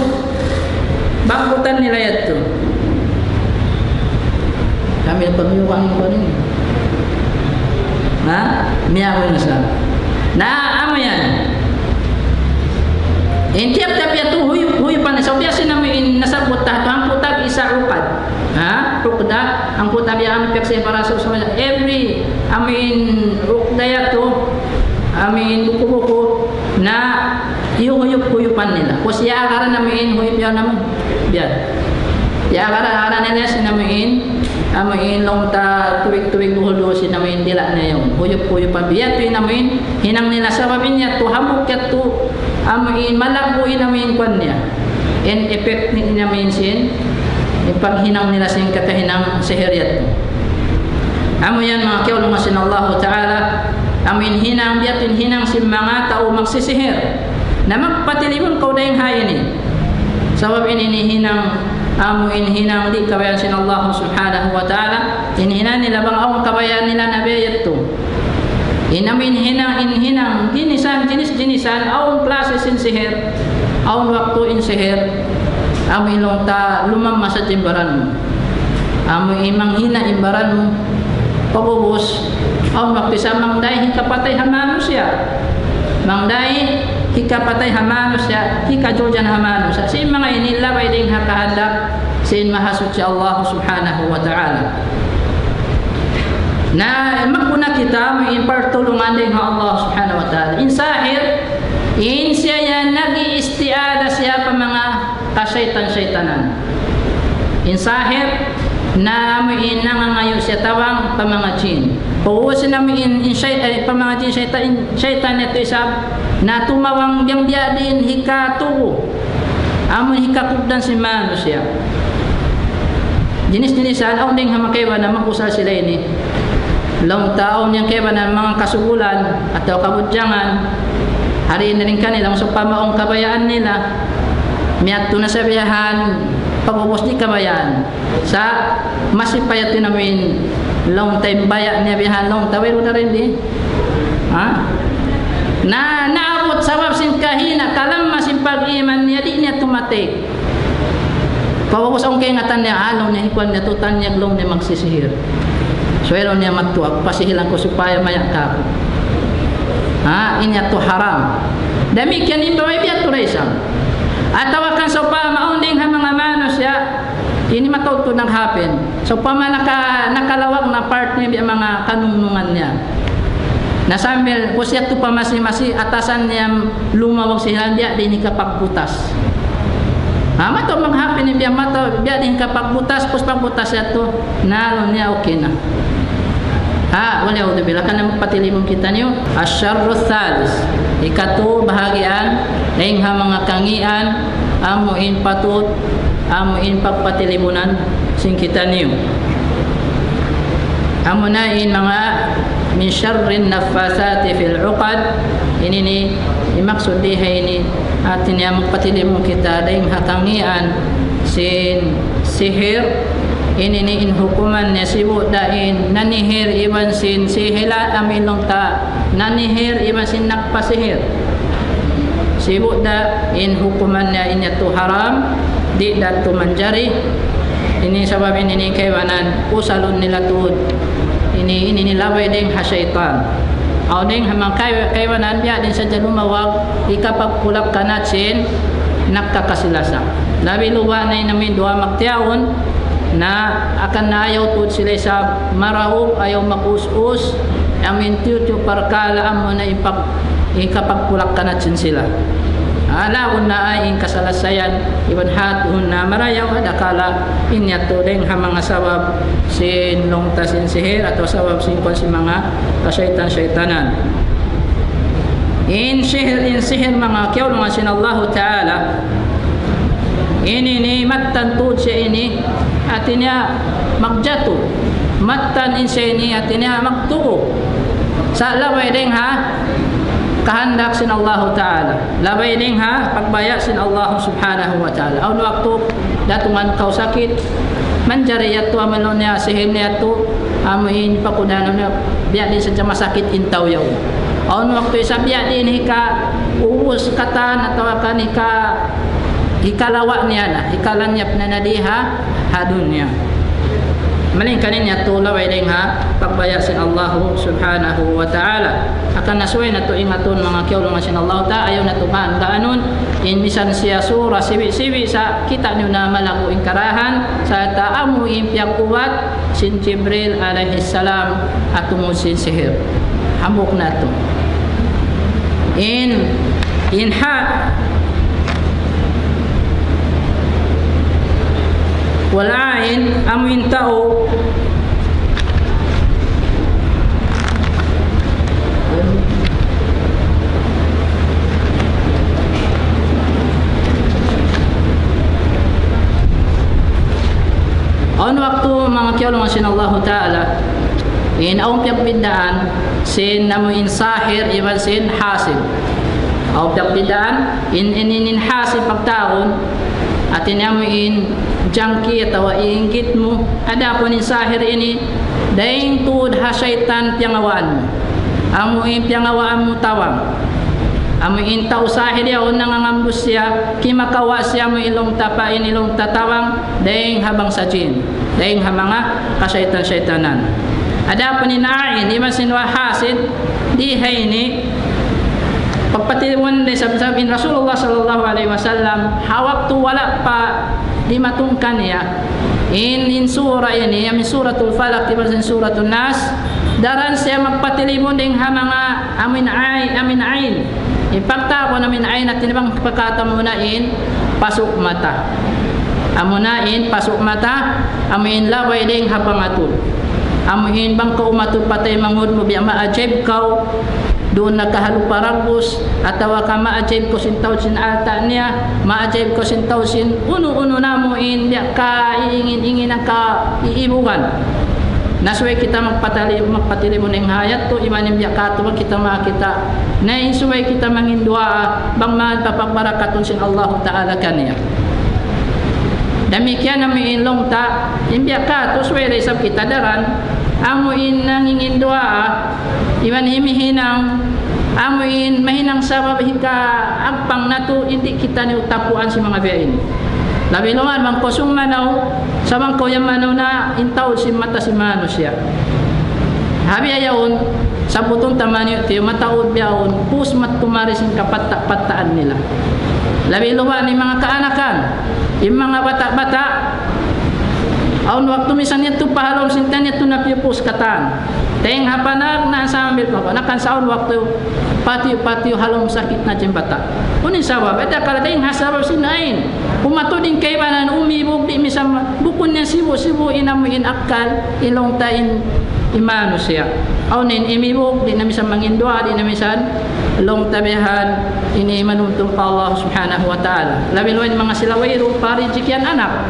bakutan nila yato kami paguyukan ko rin ha? Miyawin na siya na amo yan tiap-tiap yato huyupan na so biyasin namin nasabot tato ang putag isa uqad ha? Uqda ang putag yung pekse para sa every amin uqda yato amin buku-buku na huyup-huyupan nila kus yaakaran namin huyup yaw namin biyan yaakaran nila sinamin amin long ta tuwig-tuwig buhol sinamin dila na yung huyup-huyupan biyan tuwing namin hinang nila sababin niya to hamuk yat to amin malabuin namin kwan niya in effect namin sin ipaghinang nila sin kakahinang sihiryat amo yan mga kiawlong sin Allah Ta'ala amin hinang biyatin hinang sin mga tao magsisihir na magpatilibon kau dayang hayin sabab ini hinang amo hinang di kabayan sin Allah subhanahu wa ta'ala hinang nila bang awang kabayan nila nabiyat to inamin hinang jinisan awang klase sin sihir awang waktu in sihir amo ilong ta lumama sa timbaran mo amo imang hina imbaran mo pabubos awang waktu sa mangday hikapatay hamano siya mangday hikapatay hamano siya hikajuljan hamano siya sin mga inilabay ding hakahandak sin mahasud si Allah subhanahu wa ta'ala na magpuna kita may impartulungan din Allah subhanahu wa ta'ala in sahir in siya yan nag-iistiada siya pa mga kasyaitan-syaitanan. Insahir na amuin nangangayo siya tawang pamangajin. Puusin namin pamangajin syaitan ito isab na tumawang biyang dia din hikatuo. Amun hikakugdan si manusia. Jenis-jenisan aw ding hamakaywa na makusal sila ini. Long taon yang kaya na mga kasugulan atau kabudyangan. Hari na rin kanila sa pamaong kabayaan nila. Miyato na sa biyahan pagubos di kabayan sa masipayat din namin long time baya niya bihan long tawero na rin di na naabot sabab sin kahina kalam masin pag-iman niya di niya tumatik pagubos ang kaya ngatan niya along niya hikwan niya tutan niya long niya magsisihir suwero niya matuak pasihilan ko supaya mayak ka inya to haram demikian iba may biya to raisang at tawakan sa pamaunding ha mga manos ya ini matuto ng happen so pama nakalawag na part niya mga kanunungan niya nasambil kusya to pamasi-masi atasan niya lumawag si Hilandia din kapagbutas mato mag-happen niya mato biya din kapagbutas pus pagbutas ya to nalo niya okay na wala udah bila kan patilimong kita niyo asyarrus thalis ikatu bahagian laing ha mga kangian amuin patut amuin pagpatilimunan sing kita niyo amunain mga min syarrin naffasati fil uqad ini ni maksud diha ini atin ya magpatilimong kita laing ha kangian sin sihir ini ni hukuman niya sibu dain nanihir iban sin sihila amilong ta nanihir iban sin nakpasihir sibu da in hukuman niya inya tu haram di da tu manjari ini sabab ini kaywanan usalun nila tuud ini nilaway ding hasyaitan aw ding hamang kaywanan biya din sa lumawag ikapagpulak kanat sin nakakasilasa labi luwa na namin duha magtiyaon na akan na ayaw tuod sila sa marahog ayaw makus-us amin tiyo parkala amo na ikapagpulak kanatsin sila alaon na ay kasalasayan iban hatun na marayaw adakala inyato deng ha mga sawab sin longta sin sihir atau sawab sin kon si mga kasyaitan-syaitanan in sihir mga kiyaw mga sin Allah Ta'ala ini ni matan tuod siya ini atinya magjatu matan insya ini atinya magtuo sa labay ding ha kahandak sin Allah Ta'ala labay ding ha pagbaya sin Allah Subhanahu wa Ta'ala aw waktu datuman kau sakit manjari yato amalon niya sihir niya to amuin pakudanon niya biya din sa masakit intaw yaw aw waktu isa biya din hika uus katan atau akan ikalawa niya na ikalanyap na nadiha hadun niya maling kaninya tula way ding ha pagbaya sin Allah Subhanahu wa Ta'ala akan nasuway na to ingaton mga kiyaw nga sin Allah ta ayaw na to kaanon in misan siya sura sibi-sibi sa kita niyo na malago inkarahan sa taamu impyak uwat sin Jibril alaihi salam atungod sin sihir hamok na to in ha walain amuin tao on waktu mga kiyaw sin Allah Ta'ala in awang piyakbidaan sin namuin sahir iban sin hasib awang piyakbidaan in hasib pagtaon at inamuin jangki atau inggit mo ada po ni sahir ini daing tuod ha syaitan piyangawaan mo amuin piyangawaan mo tawang amuin tao sahir yaw nangangambus siya kimakawa siya mo ilong tapain ilong tatawang daing habang sa jin daing ha mga kasyaitan-syaitanan ada po ni nain iman sinwa hasid di hayni pagpatiwan din sabin Rasulullah sallallahu alaihi wasallam hawak tu wala pa di matungkan niya in surah ini yang suratul falaq di suratul nas daran siya magpatilimon ding ha mga amin ain ipagtako namin ay natin ibang pagkatamunain pasok mata. Amunain pasok mata, amuin laway ding hapangatul. Amuin bang kaumatul patay mangud mo biya maajib kau doon nagkahaluparagos atawa ka maajib ko sintaw sin ata niya, maajib ko sintaw sin uno-uno na mo in diya ka iingin-ingin ang ka iibugan. Nasuway kita magpatili mo ng hayat to imanim biya ka to kita makita na insuway kita mangindua bang magpapagbarakat sin Allah Ta'ala kaniya. Demikian namin inlong ta imbiya ka to suway resab kita daran amuin nangingin doa iwan himihinang amuin mahinang sabab hika agpang nato hindi kita ni utapuan si mga biyain labi naman mangkosong manaw sabang ko yung manaw na intaw si mata si mano siya habi ayaon sa butong taman yun tiyo mataod biyaon pus matkumaris yung kapataan nila labi naman ni mga kaanakan yung mga bata-bata aun waktu misalnya tu pahalom sintanya tu napipus katan teng hapanag na sambil ko nakan saun waktu patio halom sakit na jembata kunin sabab ada kala teng hasabab sinain pumato din kay banan umibog di misam bukun niya sibo inamuin akal ilong tain imano siya aunin imibog di na misam mangindua di na misan long tabihan ini manuntong Allah Subhanahu wa Ta'ala labi lawan mga silawayro pari jikyan anak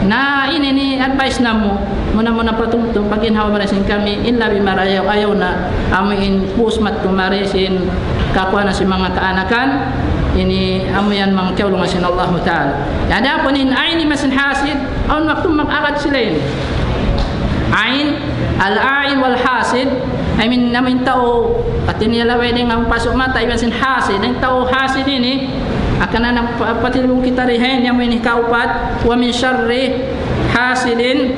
na ini ni advice namo muna patungtong paginhawa marasin kami inlabi marayaw ayaw na amuin pusmat kumarisin kakuha na si mga kaanakan ini amuyan mga kiawlungan sin Allah Ta'ala ada po nin ayni masin hasid aun waktu mag-akad sila yun ain al-ain wal hasid I mean namin tao at inilaway din ang pasok mata iban sin hasid ang tao hasid ini akan anak patilong kita rihen yang ini kaupat wa min syarri hasidin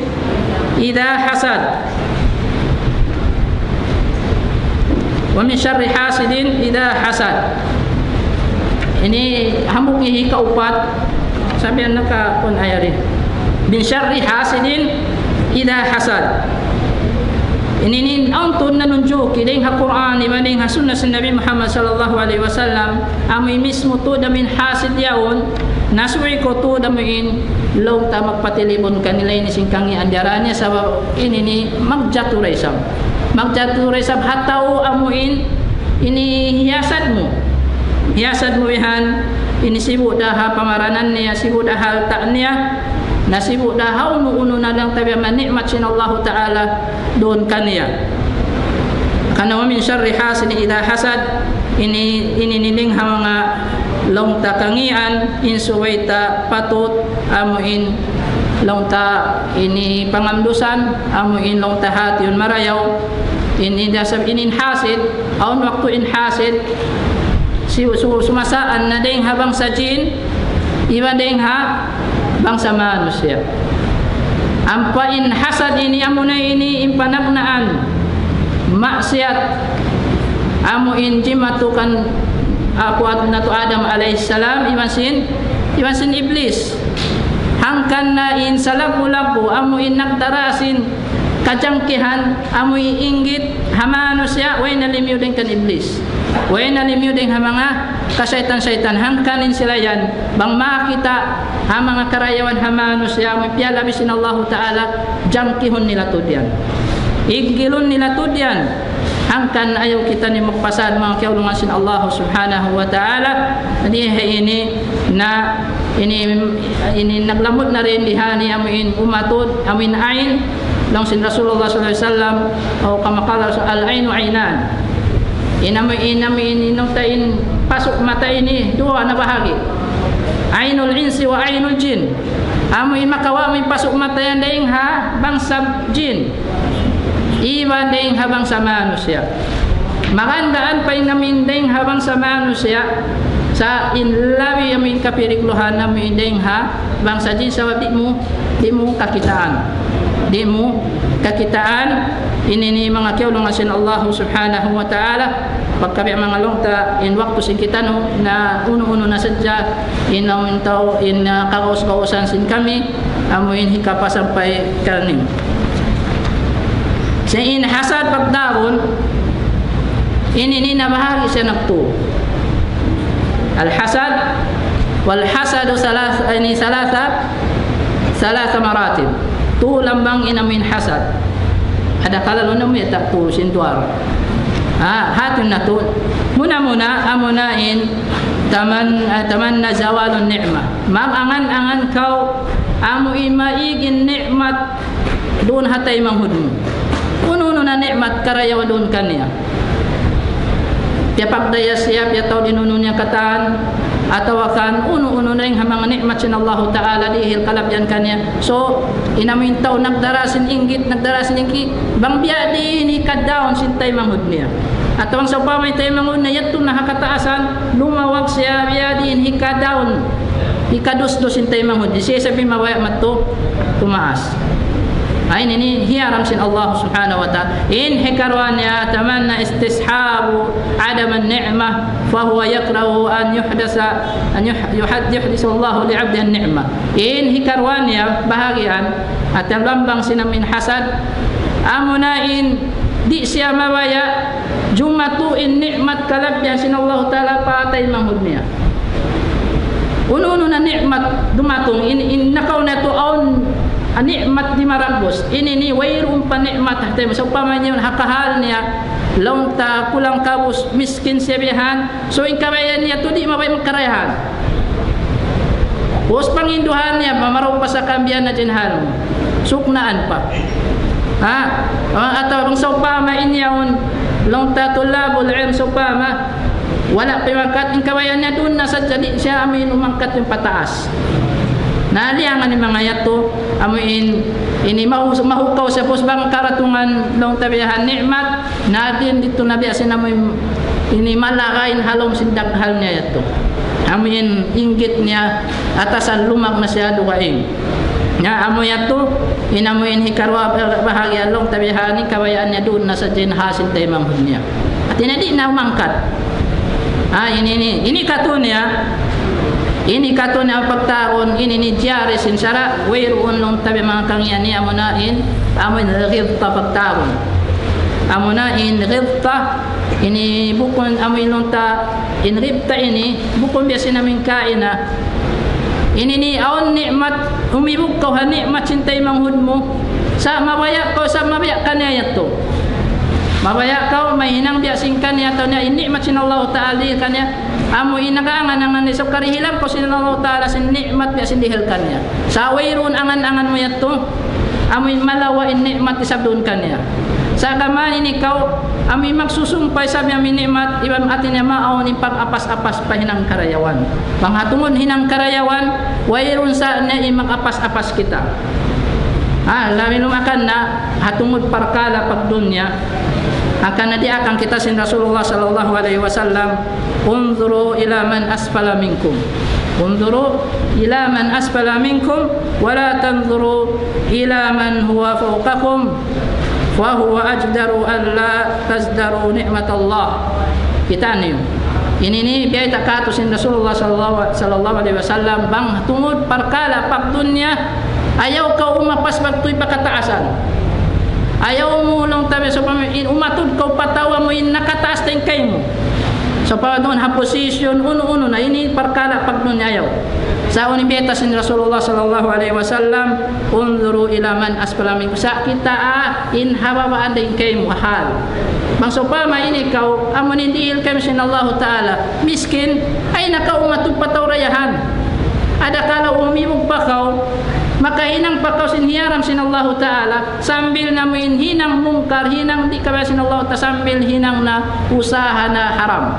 idza hasad wa min syarri hasidin idza hasad ini hambung ihi kaupat sabihan naka pun ayari min syarri hasidin idza hasad ini antun nanunjuk kiling ha Quran ibaning ha sunnah sin Nabi Muhammad sallallahu alaihi wasallam ami mismo to damin hasid yaon nasui ko to damin long ta magpatilibon kanila ini singkangi andaranya sabab ini ni magjaturesam hatau amuin ini hiasad mo ihan ini sibuk dah pamaranan niya sibuk dah hal tak niya nasibuk dah uno na lang tabi man nikmat sin Allah Ta'ala doon kaniya kana wa min syarri hasidin idza hasad ini nining ha mga long takangian insuwaita patut amuin long ta ini pangamdusan amuin long tahat yun marayaw ini dasab inin hasid aun waktu in hasid si sumasaan na ding habang sa jin iba ding ha bangsa manusia ampa in hasad ini amuna ini impanagnaan maksiat amu in jimatukan aku natu Adam alaihissalam iban sin iblis hangkan na in salabu-labu amu in nagdarasin kajangkihan amu inggit hamanusia way nalimiw din kan iblis way nalimiw din ha mga kasaytan-saytan hangkanin sila yan bang makita ha mga karayawan hamanusia may piyalabisin Allah Ta'ala jangkihon nila tudyan igilon nila tudyan hangkan ayaw kita ni magpasad mga kiawlungan sin Allah Subhanahu wa Ta'ala ini na ini naglamot na rin dihani amuin umatod amuin ain lang sin Rasulullah sallallahu alaihi wasallam o kamakala al-ainu ainan inamuin inong tain pasok mata ini dua na bahagi ainul insi wa ainul jin amuin makawa may pasok mata yan daing ha bangsa jin iba daing ha bangsa manusia magandaan pa inamin daing ha bangsa manusia sa inlabi amin kapirikluhan namin daing ha bangsa jin sa di mo kakitaan ini ni mga kiawlungan sin Allah Subhanahu wa Ta'ala pagkabi mga longta in waktu sin kita no na uno na sadya in kakaus-kausan sin kami amuin hikapa sampai kanin sa in hasad pagdaron ini ni nabahagi siya nagto Al-hasad wal hasadu salasa maratib. Tu lambang inamin hasad. Ada kala lo namu tak tu sintuar. Hatun na tu. Muna amunain tamanna zawalun ni'mah. Angan kau amu imaigin nikmat doon hatay manghudmo. Uno na nikmat karaya doon kanya. Tiapak daya siap ya tau dinunun niya kataan atau akan uno na ring hamang nikmat sin Allah Ta'ala dihil kalabyan kanya. So inamin tau nagdarasin inggit bang biya di ini kadaon sintay manghud niya. At ang sa pamay tayo manghud na yato nakakataasan lumawag siya biya di ini kadaon ikadusdos sintay manghud. Di siya sabi mawaya matto tumaas. Ay ini hiyaram sin Allah subhanahu wa ta'ala. In hikarwannya tamanna istishabu adam an-ni'mah fahuwa yakrahu an yuhdasa Allah li'abdi an-ni'mah. In hikarwannya bahagian at lambang sinamin hasad amunain di siya mawaya jumatuin nikmat kalabyan sin Allah ta'ala patay manghudniya. Uno na nikmat dumatong in nakaw na to on nikmat di marabos ini ni wayrum pa nikmat hatay so pamanyo hakahal niya launta kulang kabus miskin sebihan so in kabayan niya to di mabay magkarayahan us panginduhan niya mamaraw pa sa kambiyan na jinhan suknaan pa atau bang so pama inyaon launta tulabul ilm so pama wala pimakat in kabayan niya doon nasa jadi siya amin umangkat yung pataas. Naaliangan ni mga yato amuin ini mahukaw sa pos bang karatungan long tabihan nikmat na din dito nabi asin amuin ini malakain halom sindaghal niya yato amuin inggit niya atasan lumag na siya dukaing nga amu yato inamuin hikarwa bahagya long tabihan ni kawayaan niya doon nasa jinhasin tayo manghud niya at inadi na umangkat ini katunya ini katuna pagtaon ini ni jari sinsara wayruun long tabi mga kangyan ni amunain amun ghibta pagtaon amunain ghibta ini bukon amun long ta in ghibta ini bukon biasa namin kaina ini ni aun nikmat umibuk kau ha nikmat cintay manghud mo sa mabaya kau sa mabaya kanya yato mabaya kau may hinang biasing kanya to niya nikmat sin Allah Ta'ala kanya amu inagangan angan so karihilam ko sin Allah Ta'ala sin nikmat biasin dihil kanya sa wayron angan mo yato amu malawa in nikmat isabdon kanya sa kaman ini kau amu magsusumpay sabi amin nikmat ibam atin niya maaon in pag-apas-apas pa hinang karayawan panghatungon hinang karayawan wayron sa niya imag-apas-apas kita lamin lumakan na hatungod parkala pagdunya akan nadi akan kita sin Rasulullah sallallahu alaihi wasallam unzuru ila man asfala minkum unzuru ila man asfala minkum wala tanzuru ila man huwa fawqakum wa huwa ajdaru an la tazdaru ni'matallah kita ini ni biaya takato sin Rasulullah sallallahu alaihi wasallam bang tungod parkala pagdunya ayaw ka umapas bagtoy pakataasan ayaw mo lang tabi so umatud kau patawa mo in nakataas tayong kayo mo so pa doon ha position uno na ini parkala pag doon ayaw sa unibeta sin Rasulullah sallallahu alaihi wasallam unzuru ila man asfala minkum sa kita in hababaan tayong kayo mo hal bang so pa ini kau amon indihil kayo sin Allah Ta'ala miskin ay nakaumatud patawrayahan ada kala umimog pa kau makahinang pakaw sin hiyaram sin Allah Ta'ala sambil namin hinang mungkar hinang di kaya sin Allah Ta'ala sambil hinang na usaha na haram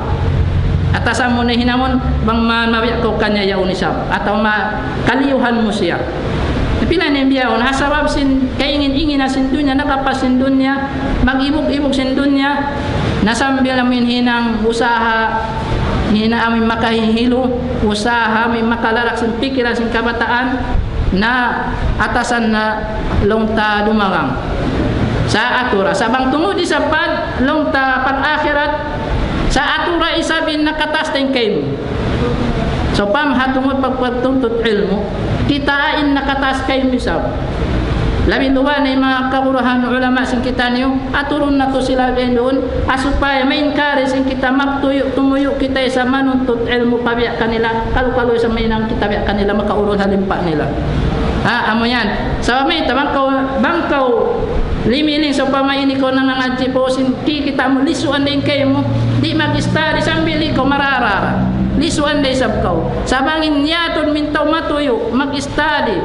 atasan mo na hinamon bang mabiyak ko kanya yaon isab atau kaliyuhan mo siya napila na biyaon hasabab sin kaingin-ingin na sin dunya nakapas sin dunya mag-ibog-ibog sin dunya nasambil namin hinang usaha hina amin makahihilo usaha may makalalak sin pikiran sin kabataan na atasan na longta dumagang sa atura sabang tungod sa pad longta pag-akhirat sa atura isabin nakatas tayong kayo so pam hatungod pagpagtuntut ilmo kitain nakatas kayo misab Labi luwa na mga kakurahan ulama sing kita niyo, aturun na to sila doon, asupaya main kare sing kita magtuyo, tumuyo kita sa manuntut ilmu pabiyak kanila, kalu-kalu sa mainang kita biyak kanila, makaurol halimpa nila. Amo yan. Sa may bangkaw limiling sa pamaini ko nang nangadji po, sinti kita mo lisuan din kayo mo, di mag-study sambil ikaw mararara. Lisuan day sabkaw. Sabangin niyaton mintaw matuyo, mag-study,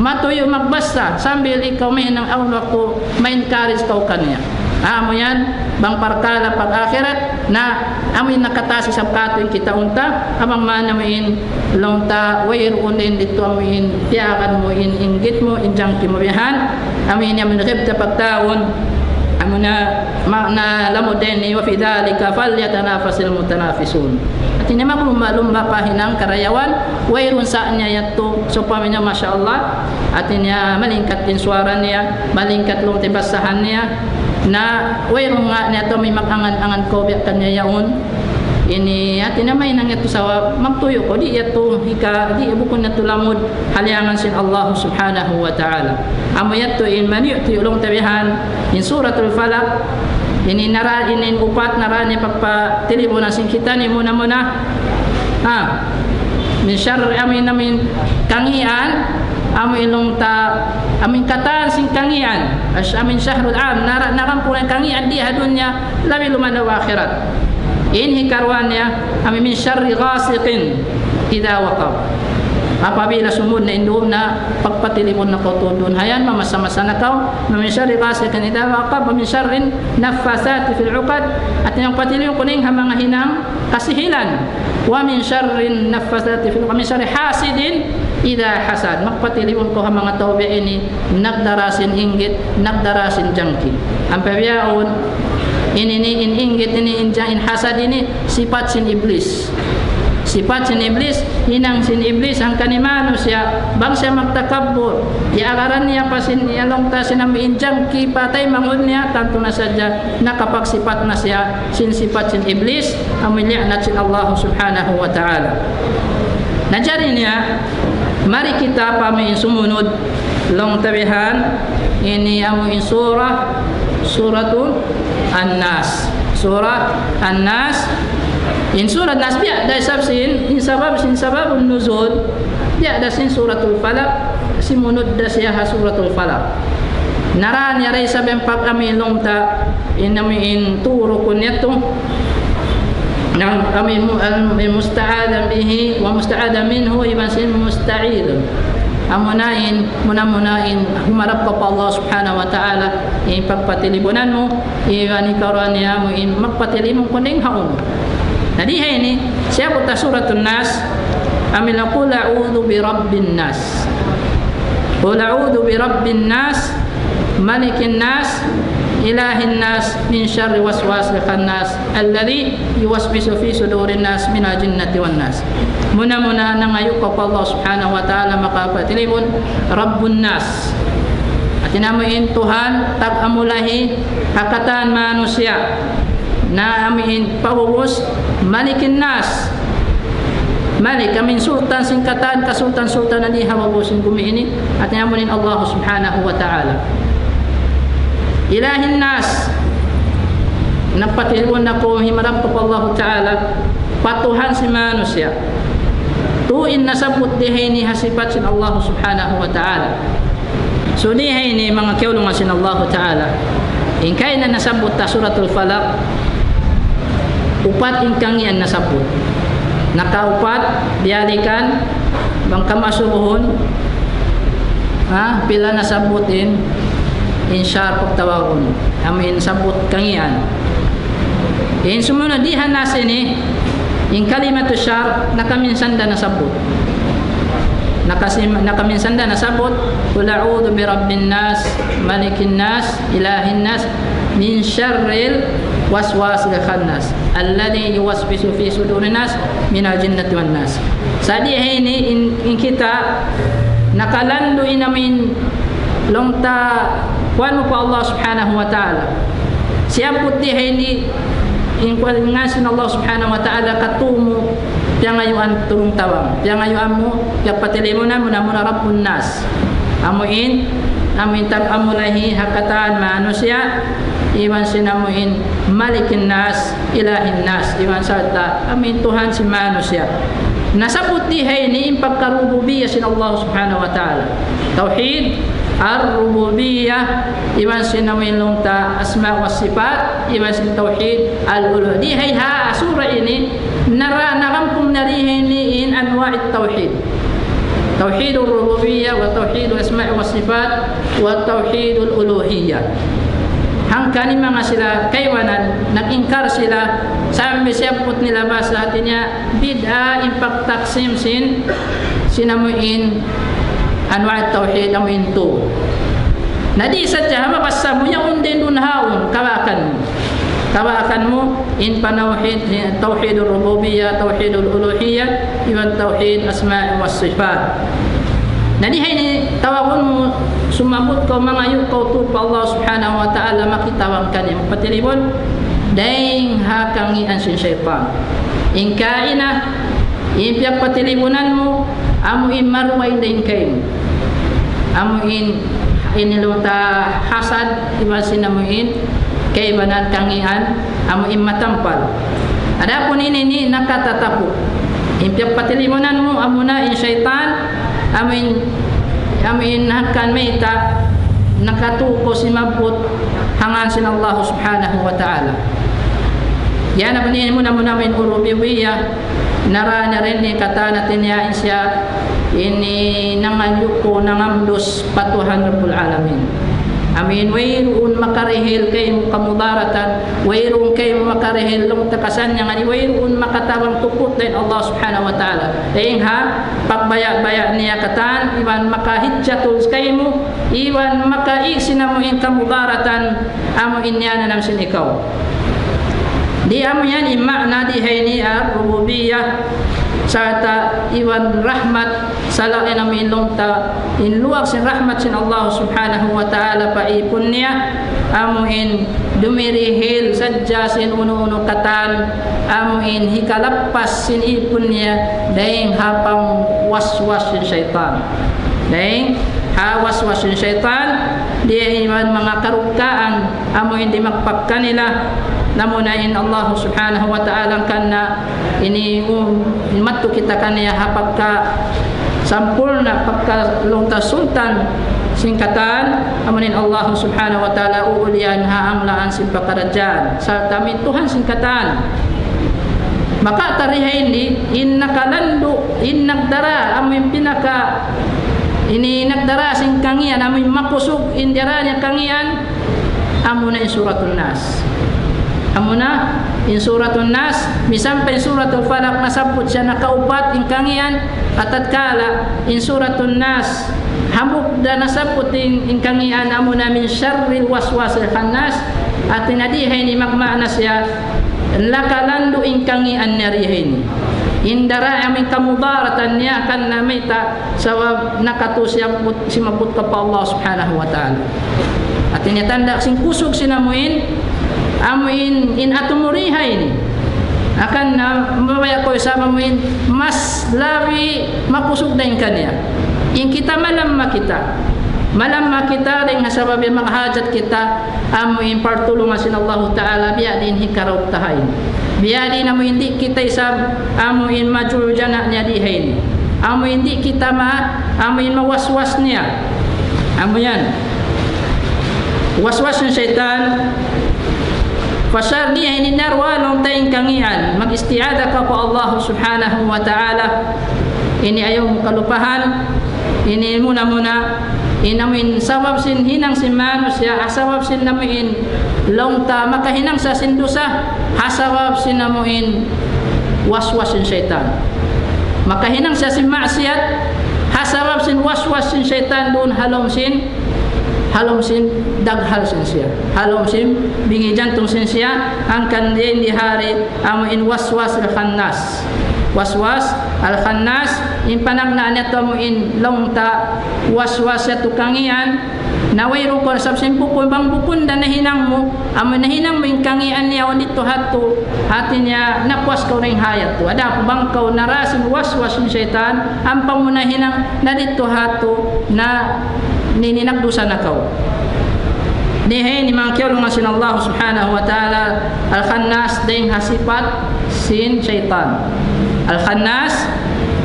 matuyo magbasa, sambil ikaw may nang awak ko, ma-encourage kau kanya. Amo yan, bang parkala pag-akhirat, na amin nakatasi sa katoy kita unta, amang manamin lonta, wayroon din dito amin, tiyakan mo, inggit mo, injangki mo bihan, amin yamin ribta pagtaon, amo na lamod din, wa fi dhalika falyatanafasil mutanafisun. At ini mak lumba-lumba pahinang karayawan, wayroon saan niya yato, so pamin niya masyaallah, at niya malingkat din suara niya, malingkat lung tibasahan niya, na wayroon nga niya to may makangan-angan ko biyak kanya yaon. Ini at inamay nang ito sa magtuyo ko, di ito hika, di ibukon na tulamod haliangan sin Allah subhanahu wa ta'ala. Amo yato in mani'ti ulong tabihan in suratul falaq, ini nara inin upat nara ni pagpatili mo na sin kita ni muna min syarr amin kangian, amo ilong amin katan sing kangian amin syahrul am narampulan kangian di hadunya labi lumana akhirat. Inhi karwannya amin min syarri ghasiqin idza waqab, apabila sumud na indum na pagpatilimon na kau tudun hayan mamasa-masa na kau, min syarri ghasiqin idza waqab, min syarrin naffasati fil 'uqad, at yang patilim kuning mga hinang kasihilan, wa min syarrin naffasati fil 'uqad, min syarri hasidin idza hasad, magpatilimon ko mga tawbi ini nagdarasin inggit, nagdarasin jangki. Ang pabiyaon ini inggit, ini in hasad, ini sifat sin iblis. Sifat sin iblis, hinang sin iblis ang kanimano siya, bang siya magtakabbur, iaagaran niya pa sin iyalong ta sinamiin jangki patay mangun niya, tanto na sadya nakapagsifat na siya sin sifat sin iblis, amilya na sin Allah subhanahu wa ta'ala. Najari niya, mari kita pamiin sumunod long tabihan ini amuin suratul An-Nas. Surah An-Nas. In surah Nas biya da sabsin in sababun nuzul biya da sin suratul falaq, simunod da siya suratul falaq. Naran ya ray sabem pag amin long ta inamin turo kunyato nang kami musta'adan bihi wa musta'adan minhu iban sin musta'id. Amunain munamunain humarap ka pa Allah subhanahu wa ta'ala, pagpatilibunan mo iwan ikaw niya mo magpatilimon kuning haon. Nadihay ni siya po ta suratul Nas, amila qul a'udhu bi rabbin nas, qul a'udhu bi rabbin nas, malikin nas, ilahin nas, min syarri waswasil khannas alladhi yuwaswisu fi sudurin nas minal jinnati wan nas. Muna-muna nangayo ka pa Allah subhanahu wa ta'ala makapatilibon Rabbun Nas, at inamuin Tuhan tag-amulahi hakatan manusia na amin pawus Malikin Nas, Malik amin sultan singkatan kasultan-sultan na dihawawusin kumiini, at inamunin Allah subhanahu wa ta'ala Ilahin Nas, nagpatilibon na ko himarap ka pa Allah ta'ala patuhan si manusia, tuin nasabot dihay ni hasipat sin Allah subhanahu wa ta'ala. So dihay ni mga kiulungan sin Allah ta'ala, in kaya na nasabot ta suratul falaq, upat ingkang yan nasabot, nakaupat dialikan bang kamasubuhon pila nasabutin in syar pagtawawon amin sabot kangian. In sumunod dihan nasin in kalimatu syar nakaminsanda nasabot, nakaminsanda nasabot qul a'udhu bi rabbin nas, malikin nas, ilahin nas, min syarril waswasil khannas alladhi yuwaswisu fi sudurin nas minal jinnati wan nas. Sadi ini in kita nakalando inamin longta kuan pa Allah subhanahu wa ta'ala, siaput di ini in ngasin Allah subhanahu wa ta'ala katumu yang ayuan turung tawang, yang ayuan mo yang patilimunan muna Rabbun Nas, amuin amin tab-amulahi hakatan manusia iwan sinamuin malikin nas ilahin nas iwan sarta amin Tuhan si manusia. Nasabut dihay ni pagkarububiyah sin Allah subhanahu wa ta'ala. Tauhid ar-rububiyah iwan sinamuin lungta asma wa sifat iwan sin tauhid al-uluh. Dihay ha surah ini narampung narihin ni in anwa'it tauhid. Tauhid ar-rububiyah wa tauhid al-asma' wa sifat wa tauhid al-uluhiyah. Hangkani mga sila kaywanan nag-ingkar sila sambil siyapot nila basa hatinya bid'a impak taksim sin sinamuin anwa'at tauhid amuin tu. Nadi sadya mabasa mo yung undin dunhaon kawakan mo in panawhid tauhid ar-rububiyah tauhid al-uluhiyah iwan tauhid asma' wa sifat. Nadihay ni tawagon mo sumabot ko mga yun kautup Allah subhanahu wa ta'ala makitawang kaniyang patilibon daing hakangian sin syaitan ingkaina impiyak patilibunan mo amuin marway daing kayo amuin iniluta hasad iwan sinamuin kaibanan kangian amuin matampal adapun ini nakatatapo impiyak patilibunan mo amuna in syaitan amin hakan meita nakatuko si mabut hangan sin Allah subhanahu wa ta'ala. Yan na panin muna min urubiyah nara na rin ni kata natin ya isya ini nanganyuko nangamdos patuhan Rabbul Alamin. Amin wayroon makarihil kayo kamudaratan wayroon kayo makarihil long takasan yang ani wayroon makatawang tukot din Allah subhanahu wa ta'ala dahil ha pagbaya-baya niya katan iwan makahidjatul kayo mo iwan makaiksi na mo in kamudaratan amo inya na namsin ikaw di amo yan imakna di hayni ar-rububiyah sarta iwan rahmat salain amin longta in luwag sin rahmat sin Allah subhanahu wa ta'ala paipon niya amuin dumirihil sadya sin uno-uno katan amuin hikalappas sin ipon niya daing hapang waswas sin syaitan daing waswas sin syaitan dia iman mga karugkaan amuin di magpakka nila namunain Allah subhanahu wa ta'ala kanna ini matu kita kaniya hapagka sampurna pagka lungta sultan singkatan amunin Allah subhanahu wa ta'ala uulian haanglaan sin pakarajaan sa tamin Tuhan singkatan maka tarihay ini in nakalandu in nagdara amin pinaka ini nagdara sing kangian amin makusog indira niya kangian amuna in suratul nas amuna in suratul nas misampai suratul falaq nasabut siya nakaupat in kangian atat kala in suratul nas hamuk dan nasabut in kangian amuna min syarril waswasil khannas at tinadihay ni magmana siya lakalandu in kangian narihay indara amin kamudaratan niya kan namita sawab nakatusya si mabut ka pa Allah subhanahu wa ta'ala at tinatanda sing kusog sinamuin amuin in atumurihay ni akan mabaya ko sama muin mas lawi makusog din kanya in kita malam makita rin sabab yung mga hajat kita amuin partulungan sin Allah ta'ala biya din hikaraw tahayin biya din amuin di kita isab amuin majurjana niya dihayin amuin di kita amuin mawaswas niya amuyan waswas ng syaitan fasar niya ini narwalong tayong kangian mag-istiada ka po Allah subhanahu wa ta'ala ini ayaw kalupahan ini muna inamin sabab sin hinang sin manusia asabab sin namuin longta makahinang sa sindusa hasabab sin namuin waswas sin syaitan makahinang sa sin maksiat hasabab sin waswas sin syaitan doon halom sin daghal sin siya halom sin bingi jantung sin siya ang kandin di hari amuin waswas al-khannas waswas al-khannas in panagna neto mo in longta waswas sa tukangian nawayro ko sabsin bukon bang bukon da nahinang mo amo nahinang mo in kangian niya on dito hato hati niya nakwas ko ring hayat to ada bang kaw narasin waswas ni syaitan ang pamunahinang na dito hato na nininagdusa na kau. Nihay ni mga kiyalo nga sin Allah subhanahu wa ta'ala al-khannas ding hasipat sin syaitan. Al-khannas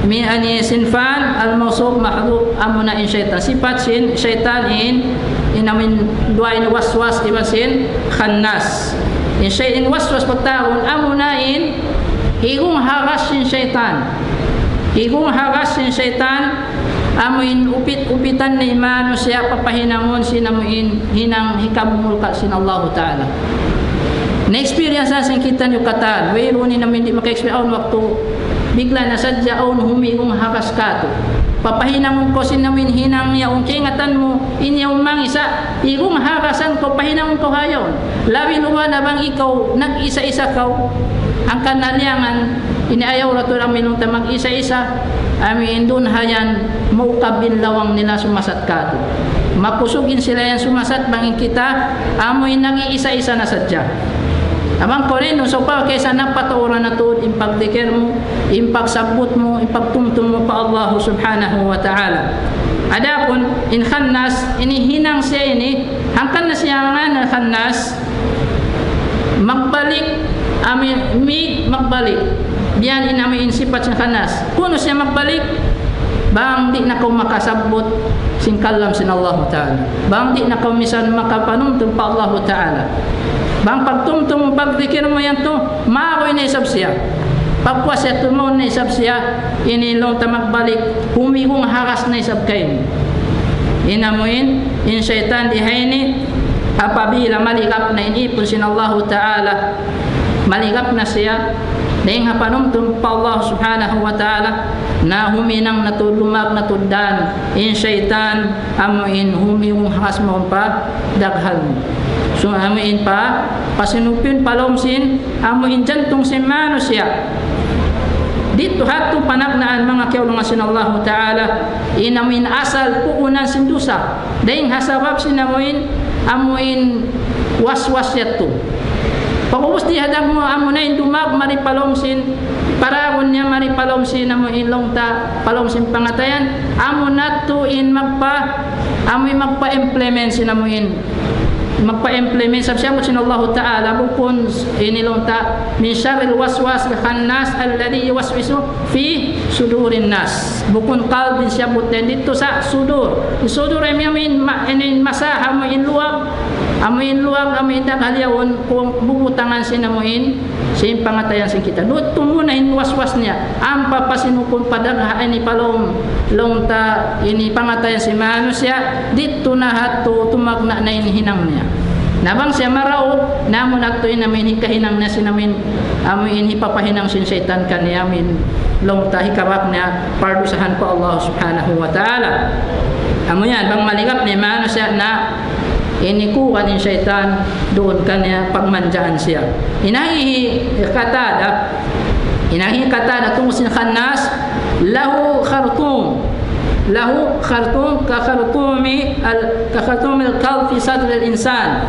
min ani sinfan al-mawsuf mahdhuf amuna in syaitan. Sifat sin syaitan inamin duain waswas iban sin khannas. In syaitan waswas pagtaon amuna in higung haras sin syaitan. Higung haras sin syaitan amuin upitan ni manusia papahinangon sinamuin hinang hikamulka sin Allah Ta'ala. Na-experience nasin kita nyo katan. Wairunin namin di maka-experience waktu bigla na sadya on humigong hakas kato. Papahinangon ko sinamuin hinang yaong kingatan mo inyong mangisa. Igong hakasan ko pahinangon ko hayon. Labi luwa na bang ikaw nag-isa-isa kau ang kanalyangan inaayaw rato lang minunta mag-isa-isa. Amin dun hayan maukabin lawang nila sumasat kato. Makusugin sila yan sumasat bangin kita amoy nag-iisa-isa na sadya. Abang ko rin so pa kaysa napataura na to impagdikir mo, impagsabot mo, ipagtumtum mo pa Allah subhanahu wa ta'ala. Adapun in khannas inihinang siya ini hangkan na siya nga na khannas magbalik amin magbalik biyan inamin sifat sin khanas kuno siya magbalik bang di na ko makasabot sin kalam sin Allah Ta'ala, bang di na ko misan makapanumtum pa Allah Ta'ala, bang pagtumtum pagdikir mo yan to maakoy na isab siya pagpuas siya tumon na isab siya inilong ta magbalik humigong haras na isab kayo inamuin in syaitan dihaini apabila malikap na inipon sin Allah Ta'ala malikap na siya dahil hapanumtum pa Allah subhanahu wa ta'ala na huminang natulumag natuddan in syaitan amuin humiyong hakas mo pa daghal so amuin pa pasinupin palomsin amuin jantong sin manusia dito hatong panagnaan mga kiyawlong asin Allah ta'ala inamuin asal puunan sin dusa dahil hasabab sinamuin amuin waswas yato pagubos di hadang mo amunain dumag maripalomsin paragon niya maripalomsin amuin long ta palomsin pangatayan amunat to in magpa amuin magpa-implement sinamuin magpa-implement sabsiya mo sin Allah Ta'ala bukun inilong ta min syarril waswas khannas alladhi yuwaswisu fi sudurin nas bukun qalbin siya buten dito sa sudur ay amin masaha mo in luwag amuin luwag amuin daghaliawon kung bubutangan sinamuin sin pangatayan sin kita dito muna in waswas niya ang papasinukon padagha ini palom long ta ini pangatayan si manusia dito na hato tumagna na hinang niya nabang siya maraog namon ato inamin hikahinang na sinamin amuin hipapahinang sin syaitan kaniya min long ta hikabak niya pardusahan ko Allah subhanahu wa ta'ala amuyan bang maligap ni manusia na inikuha ni syaitan doon kanya pagmanjaan siya inahi katada tungo sin khannas lahu khartum ka khartumi al-qalb fi sadr al-insan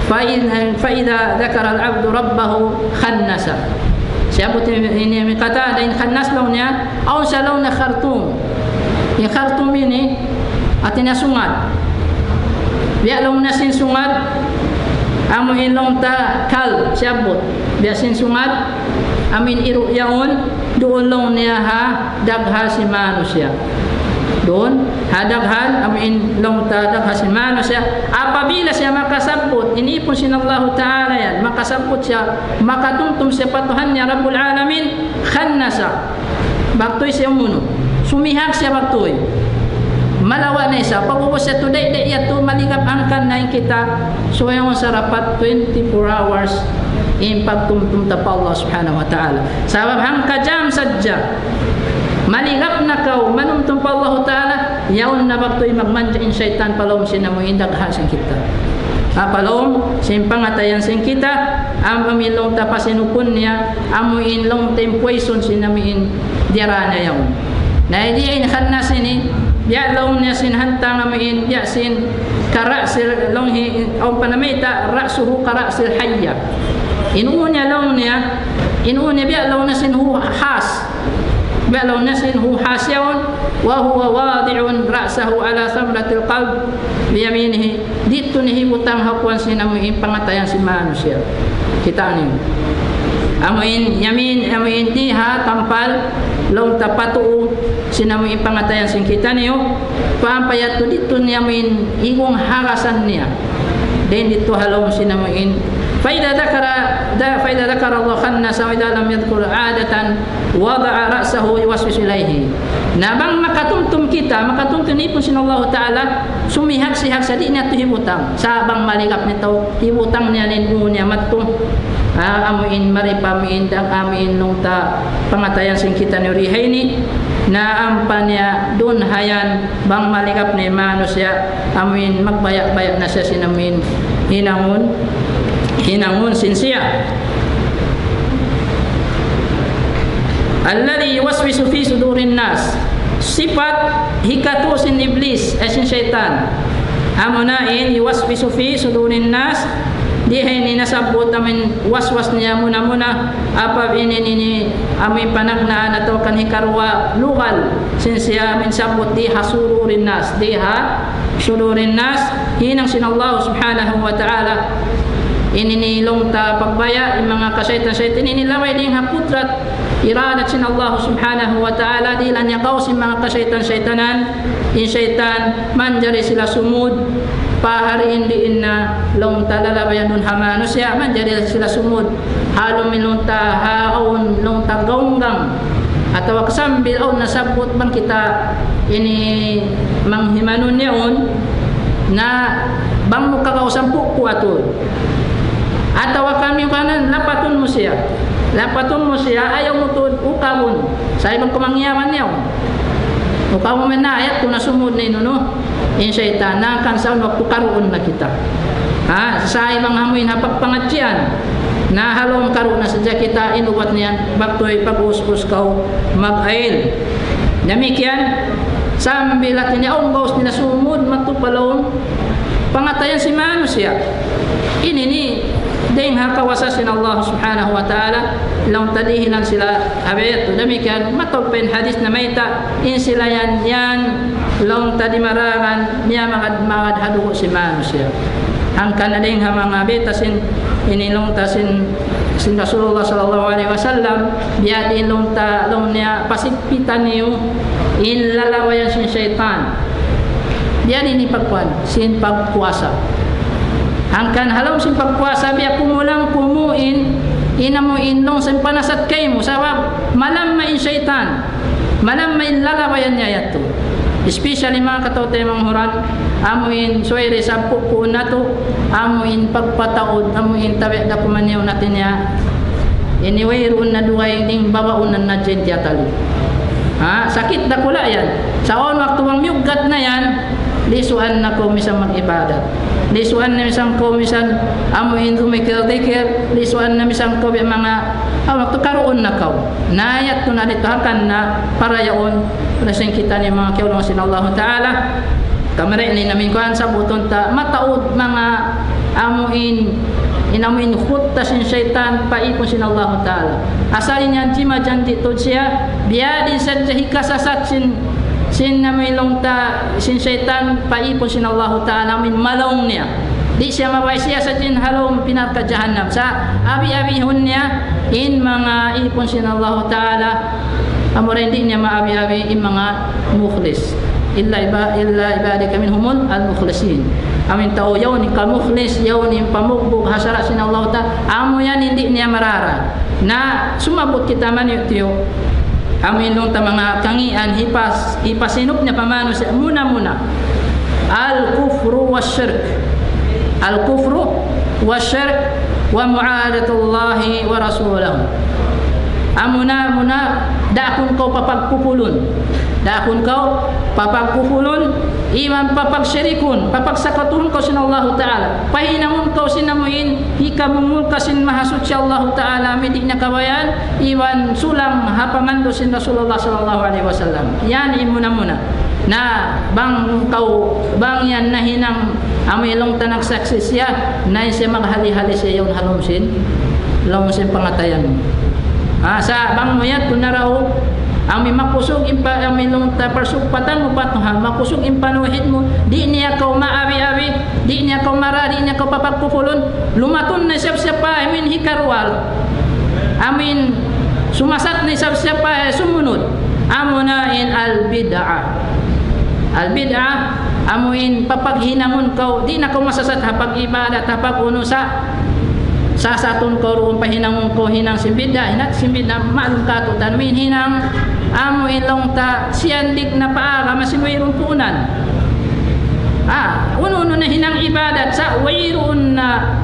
fa idha dhakara al-'abdu rabbahu khannasa siya buti ini katada in khannas law niya aw sa law na khartum in khartum ini atina sungat biya long na sin sungat amuin long ta kal siyabot biya sin sungat amin iru yaon doon long niya ha dagha si manusia doon hadaghan amin long ta dagha si manusia apabila siya makasabot inipon sin Allah Ta'ala yan makasabot siya makatumtum siya patuhan niya Rabbul Alamin khannasa baktoy siya muno sumihag siya baktoy malawa na isa pagubos siya today yato maligap angkan na kita so yung sarapat 24 hours in pagtumtum ta pa Allah subhanahu wa ta'ala sabab hang kajam sadya maligap na kau manumtum pa Allah ta'ala yaon na baktoy magmanja in syaitan palom sinamo indagha sin kita palom sin pangatayan sin kita ang pamilong tapasinupon niya amuin long tempoison sinamiin diarana yaon na hindi khannas ini ya lawn niya sin hantang amin ya sin karasil long hi on panamita ra'suhu karasil hayya inunya lawn niya biya lawn na sin hu has ba'law nasin hu hasyaun wa huwa wadi'un ra'sahu ala thamratil qalb biyaminihi. Dito ni hibutang hakuan sinamuin pangatayan si manusia. Kita niyo. Amuin yamin amuin diha tampal long tapatu sinamuin pangatayan sin kita niyo. Paampayat to dito niya amuin igong harasan niya. Dan dito halong sinamuin فإذا ذكر الله خنس وإذا لم يذكر عادة وضع رأسه يوسوس إليه. Nah bang makatumtum kita makatumtum ni pun sinallahu taala sumihak sihak sadinya tu hibutang sabang maligap nito hibutang niya ninunya matto amuin maripamiin dang amin nung ta pangatayan sing kita ni rihaini na ampanya dun hayan bang maligap ni manusia amin magbayak-bayak na siya sinamin hinangun sinsiya alladhi yuwaswisu fi sudurin nas. Sifat hikatusin iblis asin syaitan amunain yuwaswisu fi sudurin nas dihay ni nasabot amin waswas niya muna apa ini amin panagnaan atau kan hikarwa lugal sinsiya amin sabot diha sudurin nas diha sudurin nas hinang sinallahu subhanahu wa ta'ala ini long ta pagbaya yung mga kasaytan-saytan ini laway ding haputrat iradat sin Allah subhanahu wa ta'ala di lan yakaw sin mga kasaytan-saytanan in syaitan manjari sila sumud pahariin diin na long ta lalabayan dun hamanus ya manjari sila sumud halong milong ta haon long ta gaunggang atau kasambil o nasabot bang kita ini manghimanon niyon na bang mukakausampu ku atul atau kami kanan lapatun musia ayaw mo to ukawon sa ibang kumangyaman niyo ukawon men na ayat kung nasumod na inuno in syaitan na kansaon magpukaroon na kita sa ibang hamuin hapagpangatsyan na halong karoon na sadya kita inuwat niyan baktoy pag-us-us kau mag-ail demikian sambil niya gaus nila sumud matupalong pangatayan si manusia ini ni ding hakawasasin Allah subhanahu wa ta'ala lang tadihinan sila abet demikian matulpen hadis na mayta in sila yan lang tadimarangan niya magad hadugo si manusia ang kanading mga betasin inilong tasin sin Rasulullah sallallahu alaihi wasallam biadin long niya pasigpitan niyo in lalawayan sin syaitan biadin ni pagkuan sin pagpuasa angkan halom sin pagpuasa biya kumulang kumuin inamuin long sin panasat kay mo sawab malam main syaitan malam main lalawayan niya yato especially mga katote mga huran amuin soire sa pupuun na to amuin pagpataod amuin tabi da kumanyaw natin niya anyway roon na duway ding babaunan na dyan tiyatali sakit na kula yan sa on waktu wang yugat na yan lisuan na ko misang mag-ibadat lisuan na misang ko misang amuin tumikir-tikir lisuan na misang ko mga waktu karoon na kau nayat to na dito hakan na para yaon preseng kita ni mga kiulong sin Allah Ta'ala kamera ini namin kuhan sa buton ta mataod mga amuin inamuin khutta sin syaitan paipon sin Allah Ta'ala asalin yan jima jan dito siya biadin sa hikasasat sin namilong ta sin syaitan paipon sin Allah Ta'ala amin malong niya di siya mabay siya sa jin halong pinarka jahannam sa abi-abihon niya in mga ipon sin Allah Ta'ala amurin di niya maabi-abi in mga mukhlis illa ibadika minhumul al-mukhlisin amin tao yaw ni kamukhlis yaw ni pamugbog hasara sin Allah Ta'ala amo yan hindi niya marara na sumabot kita man yutiyo amin nung ta mga kangian hipasinop niya pamano siya muna al-kufru wa shirk wa mu'adatullahi wa rasulahu muna dakon kau papagpupulun iman papagsyirikun papagsakatun kau sin Allah Ta'ala pahinangun kau sinamuin hikamungul kasin mahasud si Allah Ta'ala midik niya kabayan iwan sulang hapamando sin Rasulullah sallallahu alaihi wasallam yan muna na bang yan na hinang amilong tanang saksis siya na siya maghali-hali siya yung halom sin pangatayan sa bang mo yan kung naraw Ami makusog impa ami long ta persupatan mo patuha makusog impanuhid mo di niya kau maabi-abi di niya kau mara di niya kau papagpupulon lumatun na siya pa amin hikarwal amin sumasat na siya pa sumunod amunain al bid'ah amuin papaghinamon kau di na kau masasat hapag ibadat hapag uno sa satun ko roon pahinang ko hinang simbida inat simbida maalum ka to tanmin hinang amo ilong ta siyandik na paara masimayroon punan uno na hinang ibadat sa wayroon na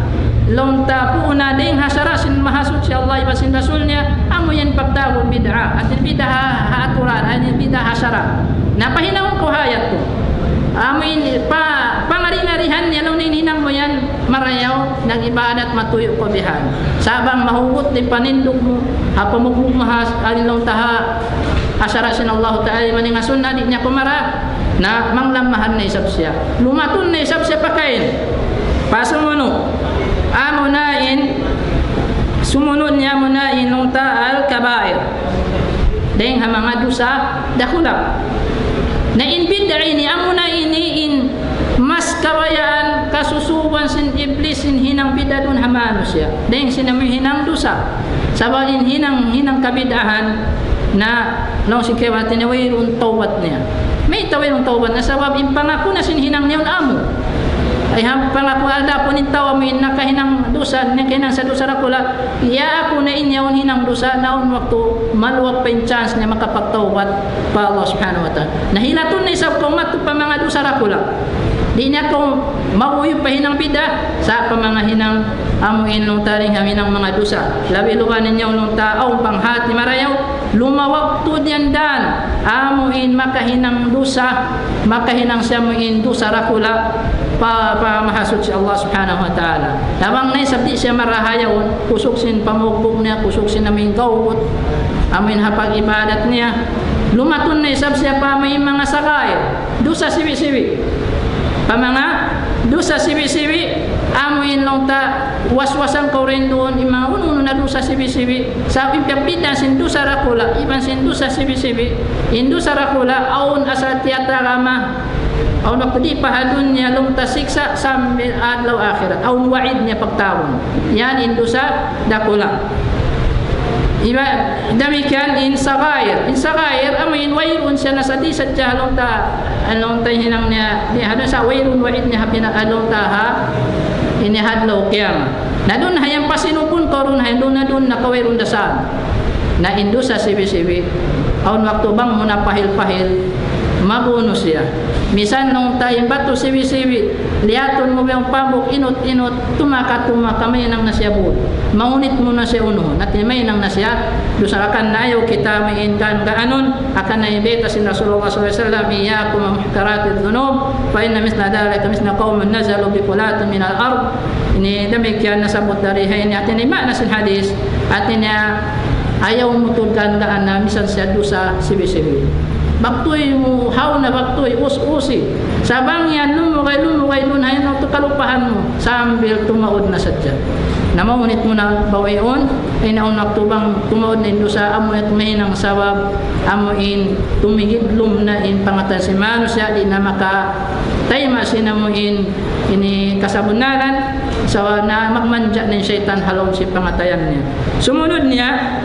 long ta puna ding hasarasin mahasud si Allah ibasin rasul niya amo yan pagtawag bid'ah at bid'ah haaturan at bid'ah hasara napahinang ko hayat ko amin pangaring-arihan niya nung ninang mo yan marayaw ng ibadat matuyo ko bihan sabang mahugot di panindog mo hapamugmug mahas alilong taha asarasin Allah ta'ala maning asunna di niya kumara na manglamahan na isab siya lumatun na isab siya pakain pasumuno amunain sumunod niya munain nung ta'al kabair dahil mga dosa dakulap na in bid'ah ini amuna ini in mas kawayaan kasusuban sin iblis in hinang bid'ah dun hamano siya dahil sinami hinang dosa sabagin hinang kabid'ahan na long si kewat tinawirun tawbat niya may tawirun tawbat na sabab in pangako na sin hinang niyon amo ay pangako alda po nintaw amin nakahinang dosa nakahinang sa dosa rakula iya ako na inyaw hinang dosa naon waktu maluwag pa yung chance niya makapagtawbat pa Allah subhanahu wa ta'ala nahilaton na isab kong matu pa mga dosa rakula di niya kong mauyo pa hinang bida sa pa mga hinang amuin nung taring haminang mga dosa labi luwanin niya nung taaw panghati marayaw lumawag to diyan dan amuin makahinang dosa makahinang siya muin dosa rakula pa mahasud si Allah subhanahu wa ta'ala lamang na isabdi siya marahayaw kusok sin pamugbog niya kusok sin namin gawot amin hapag ibadat niya lumatun na isab siya pa may mga sakay dosa siwi-siwi pa mga dosa siwi-siwi amuin long ta waswasan ko rin doon mga uno na dosa siwi-siwi sa impyapitan sin dosa rakula iban sin dosa siwi-siwi in dosa rakula aun asa tiyatra rama aw nakudi pahadun niya long tasiksa sambil adlaw akhirat aw wa'id niya pagtawon yan in dosa dakula iba damikian in sagair amin wayrun siya nasa di sa along ta along ta hinang niya hadon sa wayrun wa'id niya hapina along ta ha inihadlaw kiyama na doon hayang pasinupon karon hayang doon na doon nakawayrun dasan na indo sa sibi-sibi aun waktu bang muna pahil-pahil maguno siya misan nung tayong bato sibi-sibi liaton mo yung pamuk inot-inot tumaka may nang nasyabot maunit mo na siya uno natin may nang nasya dusarakan na ayaw kita mayin kan gaanon akan na ibeta sin Rasulullah SAW iyakum muhkaratid dhunub fa inna misla dhalika misla qawman nazalu bi qulatin min al-ard ini demikian nasabot dari ini atin ima nasin hadis atin ayaw mutulkan daan na misan siya dosa sibi-sibi baktoy mo haw na baktoy us-usi sabang yan lumugay dun hayan ang tukalupahan mo sambil tumaod na sadya namaunit mo na bawayon ay naon naktubang tumaod na indo sa amunit mahinang sabab amuin tumigidlum na in pangatan si Mano siya di na maka tayma sinamuin ini kasabunaran sa na magmanja ng syaitan halong si pangatayan niya sumunod niya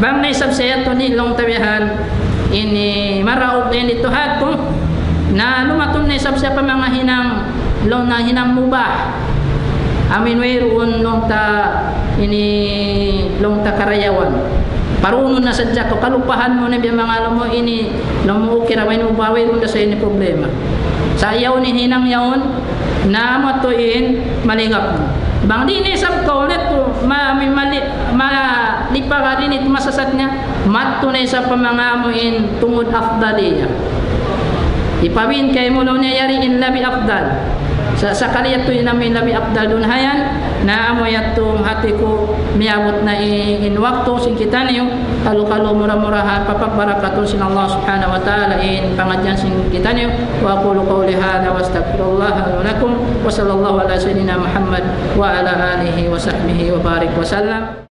bang naisab siya ito ni long tabihan ini maraog din ito hato na lumatun na isab siya pa mga hinang mubah amin mayroon long ta karayawan paruno na sadya ko kalupahan mo na biya mga alam mo ini lumukira may nubawi ron sa ini problema sa ayaw ni hinang yaon na matuin maligap mo bang di ni isab ko ulit po malipa ka rin ito masasat niya matunay sa pamangamuin tungod afdaliya ipawin kay mo niya yariin labi afdal sa kaliyat to namin labi afdal dun hayan na amoyat tong hati ko miyabot na in wakto sin kita niyo kalu murah-murahan papagbarakatun sin Allah subhanahu wa ta'ala in pangadyan sin kita niyo wa aqulu qawli hadha wa astaghfirullah wa lakum wa sallallahu ala sayyidina Muhammad wa ala alihi wa sahbihi wa barik wa sallam.